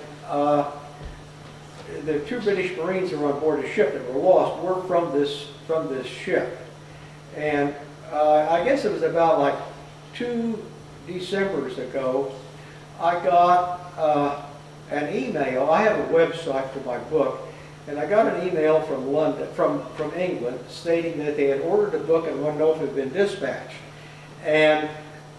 the two British Marines who were on board a ship that were lost were from this ship. And I guess it was about like 2 Decembers ago, I got an email. I have a website for my book, and I got an email from London, from England, stating that they had ordered a book and wanted to know if it had been dispatched. And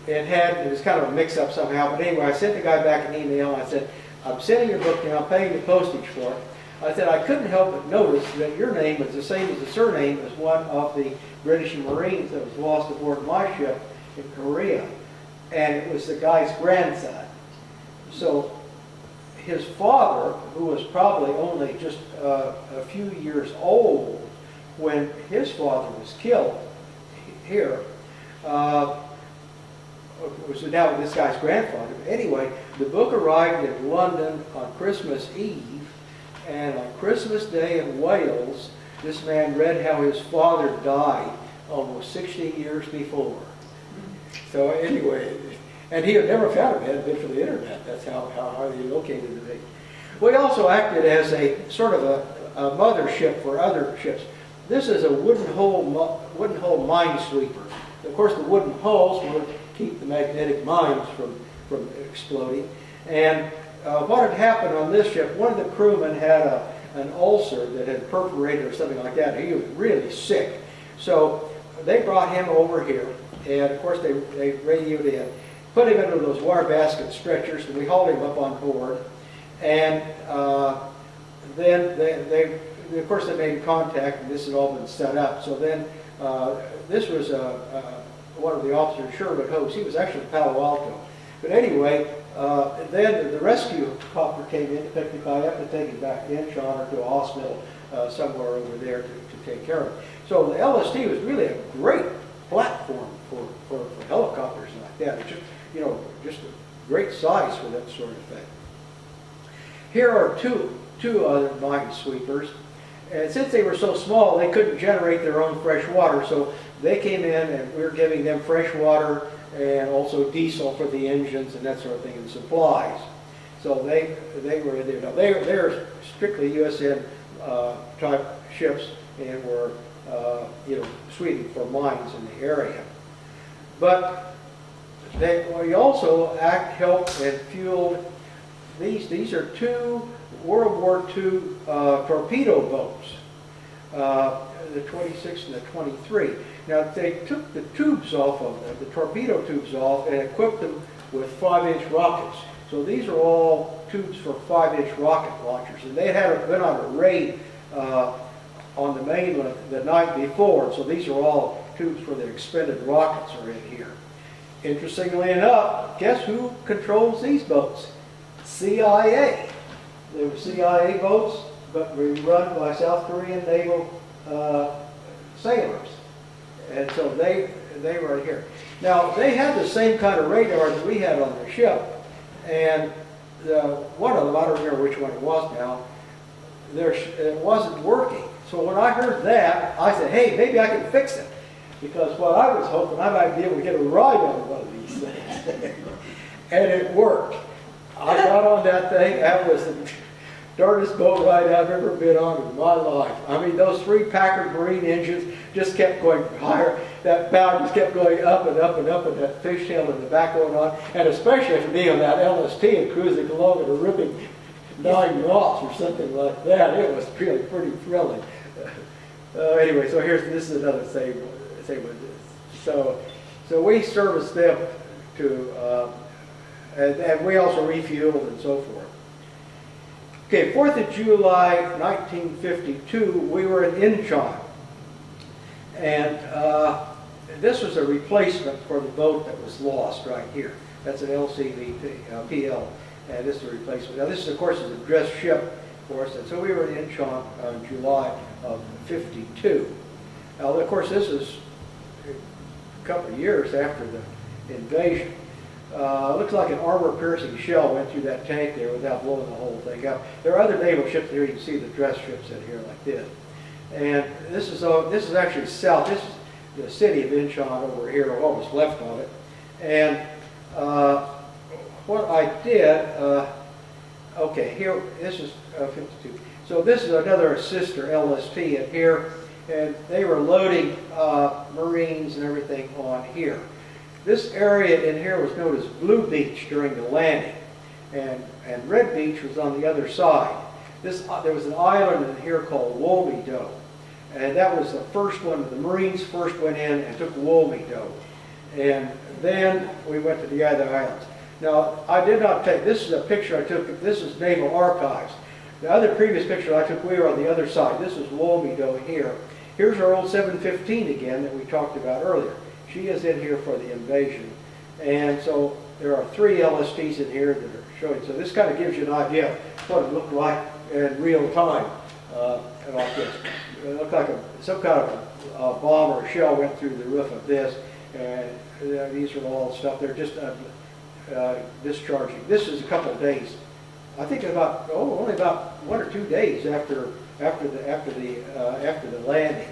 it was kind of a mix-up somehow. But anyway, I sent the guy back an email, and I said, I'm sending your book now, I'm paying the postage for it. I said, I couldn't help but notice that your name was the same as the surname as one of the British Marines that was lost aboard my ship in Korea. And it was the guy's grandson. So his father, who was probably only just a few years old when his father was killed here, was now this guy's grandfather. But anyway, the book arrived in London on Christmas Eve, and on Christmas Day in Wales, this man read how his father died almost 60 years before. So anyway, and he had never found him, had been for the internet. That's how highly located it. We also acted as a sort of a mothership for other ships. This is a wooden hull minesweeper. Of course, the wooden hulls will keep the magnetic mines from exploding. And what had happened on this ship, one of the crewmen had an ulcer that had perforated or something like that. He was really sick. So they brought him over here, and of course they radioed in, put him into those wire basket stretchers, and we hauled him up on board. And then they of course they made contact, and this had all been set up. So then this was one of the officers, Sherwood Host. He was actually Palo Alto. But anyway, then the rescue copter came in to pick the guy up and take him back to Incheon or to a hospital somewhere over there to take care of him. So the LST was really a great platform for helicopters like that. It's just a great size for that sort of thing. Here are two other minesweepers. And since they were so small, they couldn't generate their own fresh water, so they came in and we were giving them fresh water and also diesel for the engines and that sort of thing, and supplies. So they were in there. Now they're strictly USN type ships and were, sweeping for mines in the area. But we also helped and fueled these. These are two World War II torpedo boats, the 26 and the 23. Now they took the tubes off of them, the torpedo tubes off, and equipped them with 5-inch rockets. So these are all tubes for 5-inch rocket launchers, and they had been on a raid on the mainland the night before. So these are all tubes where the expended rockets are in here. Interestingly enough, guess who controls these boats? CIA. They were CIA boats, but were run by South Korean naval sailors. And so they were here. Now, they had the same kind of radar that we had on their ship. And one of them, I don't remember which one it was now, it wasn't working. So when I heard that, I said, hey, maybe I can fix it. Because what I was hoping, I might be able to get a ride on one of these things. And it worked. I got on that thing. That was the darndest boat ride I've ever been on in my life. I mean, those 3 Packard Marine engines just kept going higher. That bow just kept going up and up and up, and that fishtail in the back going on. And especially after being on that LST and cruising along at a ripping 9 knots or something like that, it was really pretty thrilling. Anyway, so this is another thing with this. So we serviced them to, and we also refueled and so forth. Okay, 4th of July, 1952, we were in Incheon. And this was a replacement for the boat that was lost right here. That's an LCV PL, and this is a replacement. Now this, of course, is a dress ship for us, and so we were in Incheon in July of 52. Now, of course, this is a couple of years after the invasion. Looks like an armor-piercing shell went through that tank there without blowing the whole thing up. There are other naval ships here. You can see the dress ships in here like this. And this is actually south. This is the city of Incheon over here, or what was left of it. And what I did, okay, here, this is 52. So this is another sister LST in here, and they were loading Marines and everything on here. This area in here was known as Blue Beach during the landing, and Red Beach was on the other side. There was an island in here called Untitled, and that was the first one. The Marines first went in and took Untitled, and then we went to the other islands. Now, I did not take, this is a picture I took, this is Naval Archives. The other previous picture I took, we were on the other side. This is Untitled here. Here's our old 715 again that we talked about earlier. She is in here for the invasion. And so there are 3 LSTs in here that are showing. So this kind of gives you an idea of what it looked like in real time. Like this. It looked like some kind of a bomb or a shell went through the roof of this. And these are all stuff. They're just discharging. This is a couple of days. I think about only about 1 or 2 days after the landing.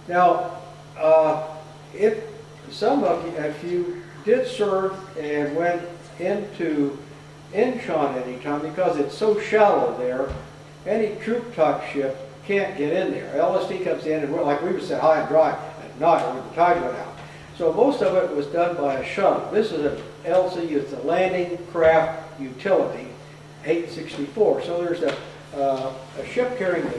Now, if you did serve and went into Incheon any time, because it's so shallow there, any troop type ship can't get in there. LST comes in, and like we would say, high and dry at night when the tide went out. So most of it was done by a shuttle. This is an LC, it's a landing craft utility, 864. So there's a ship carrying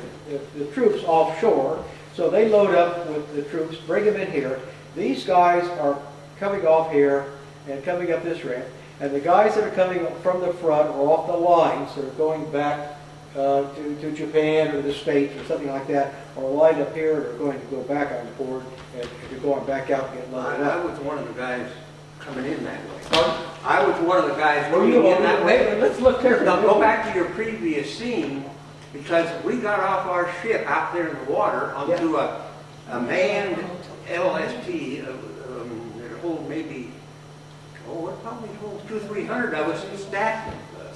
the troops offshore. So they load up with the troops, bring them in here. These guys are coming off here and coming up this ramp. And the guys that are coming from the front or off the lines that are going back to Japan or the States or something like that are lined up here and are going to go back on board and they're going back out and get loaded up. I was one of the guys coming in that way. I was one of the guys coming in that way. Let's look carefully. Now go back to your previous scene, because we got off our ship out there in the water onto a manned LST. It hold maybe, it probably holds 200-300 of us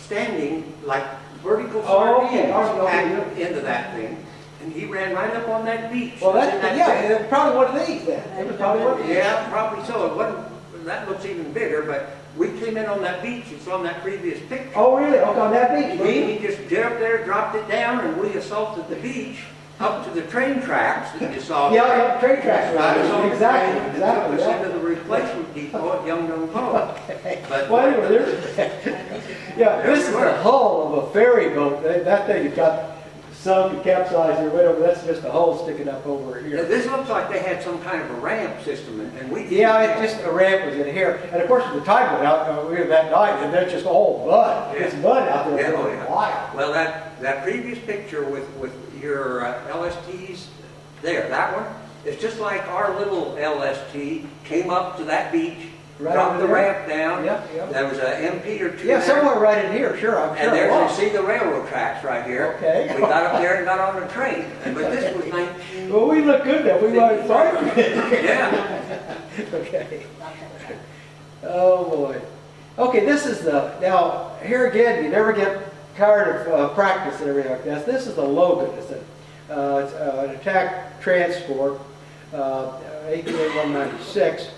standing like vertical sardines into that thing. And he ran right up on that beach. Well, probably one of these then. Yeah, probably so. It wasn't, that looks even bigger, but we came in on that beach, it's on that previous picture. Oh, really? Okay, on that beach? We just get up there, dropped it down, and we assaulted the beach up to the train tracks that you saw. Yeah, train tracks. Got us on the Exactly, train and exactly. took us Yeah. into the replacement depot at Yonp'yong-do. But Well, anyway, yeah, this is the hull of a ferry boat. That thing has got sunk and capsized or whatever. That's just a hull sticking up over here. this looks like they had some kind of a ramp system, and we didn't Yeah, have it's just a ramp was in here. And of course, the tide went out we were that night, and there's just all mud. Yeah. It's mud out there Yeah, for oh, a yeah. while. Well, that previous picture with your LSTs there, that one, it's just like our little LST came up to that beach, Right dropped over the there. ramp down. Yeah, yeah. There was an MP or two Yeah, there. somewhere right in here, sure, I'm sure. And it there's, was. you see the railroad tracks right here. Okay. We got up there and got on the train. But this was 19... Well, we look good then. We might find it. Yeah. Okay. Oh, boy. Okay, this is now, here again, you never get tired of practice and everything like this. This is the Logan. It's an attack transport, APA 196.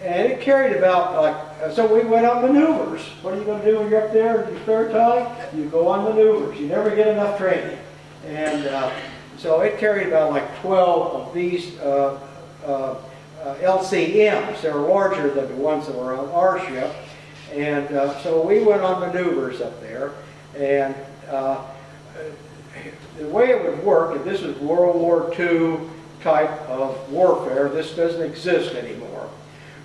And it carried about, so we went on maneuvers. What are you going to do when you're up there in your spare time? You go on maneuvers. You never get enough training. And so it carried about like 12 of these LCMs. They're larger than the ones that were on our ship. And so we went on maneuvers up there. And the way it would work, if this was World War II type of warfare, this doesn't exist anymore.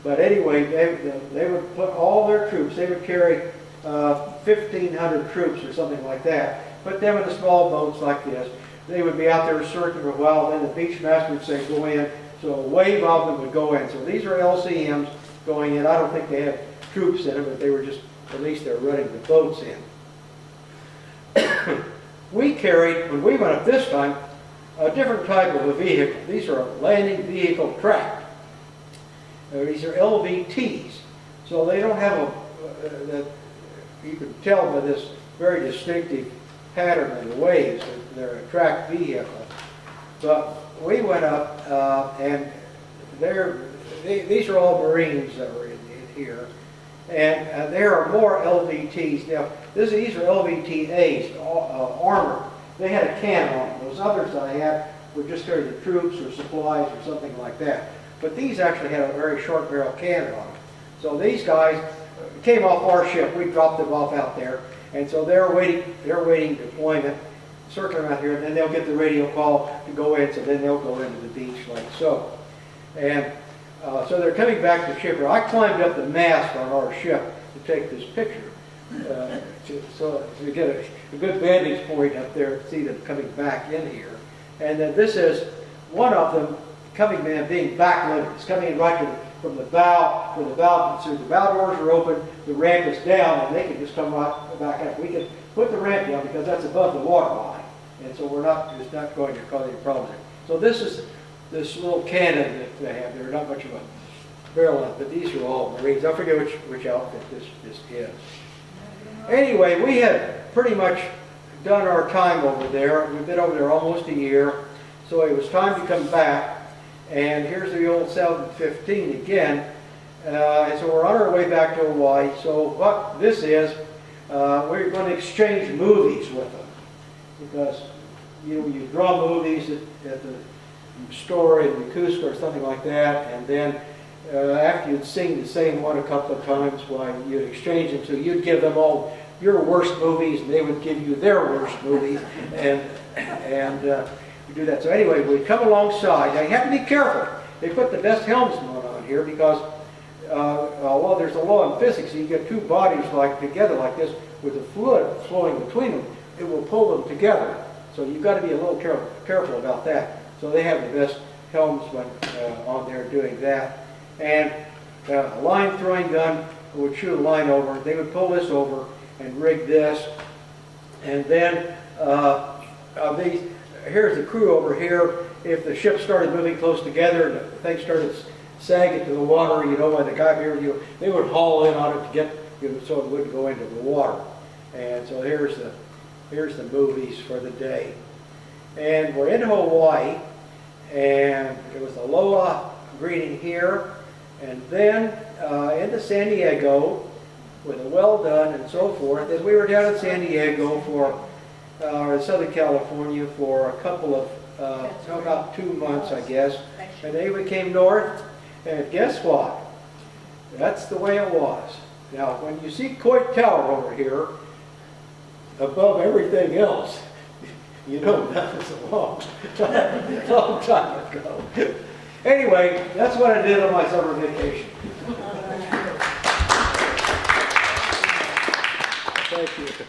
But anyway, they would put all their troops, they would carry 1,500 troops or something like that, put them in the small boats like this. They would be out there circling for a while, then the beach master would say go in, so a wave of them would go in. So these are LCMs going in. I don't think they had troops in them, but they were just, at least they're running the boats in. We carried, when we went up this time, a different type of a vehicle. These are landing vehicle tracked. These are LVTs, so they don't have you can tell by this very distinctive pattern of the waves that they're a tracked vehicle. But we went up and these are all Marines that were in here, and there are more LVTs. Now, these are LVTAs, armored. They had a cannon on them. Those others I had would just carry the troops or supplies or something like that. But these actually had a very short barrel cannon on them. So these guys came off our ship. We dropped them off out there. And so they're waiting deployment, circling around here, and then they'll get the radio call to go in, so then they'll go into the beach like so. And so they're coming back to the ship. I climbed up the mast on our ship to take this picture. So to get a good vantage point up there and see them coming back in here. And then this is one of them coming in, being backloaded. It's coming in right from the bow, where the bow doors are open, the ramp is down, and they can just come right back up. We can put the ramp down because that's above the water line, and so it's not going to cause any problems. So this is this little cannon that they have. They're not much of a barrel on it, but these are all Marines. I forget which outfit this is. Anyway, we had pretty much done our time over there. We've been over there almost a year, so it was time to come back. And here's the old 715 again. And so we're on our way back to Hawaii. So what this is, we're going to exchange movies with them. Because you draw movies at the store in Yokosuka or something like that, and then after you'd seen the same one a couple of times, why you'd exchange them. So you'd give them all your worst movies, and they would give you their worst movies, and we do that. So anyway, we come alongside. Now you have to be careful. They put the best helmsmen on here because, well, there's a law in physics. You get two bodies together like this with the fluid flowing between them, it will pull them together. So you've got to be a little careful about that. So they have the best helmsmen on there doing that. And a line throwing gun would shoot a line over. They would pull this over and rig this. And then here's the crew over here. If the ship started moving close together and the thing started sagging to the water, by the guy here, they would haul in on it to get, so it wouldn't go into the water. And so here's the movies for the day. And we're in Hawaii, and there was aloha greeting here, and then into San Diego, with a well done and so forth. And we were down in San Diego for, or Southern California for a couple of, about 2 months, I guess. And then we came north, and guess what? That's the way it was. Now, when you see Coit Tower over here, above everything else, you know that was a long time ago. Anyway, that's what I did on my summer vacation. Thank you.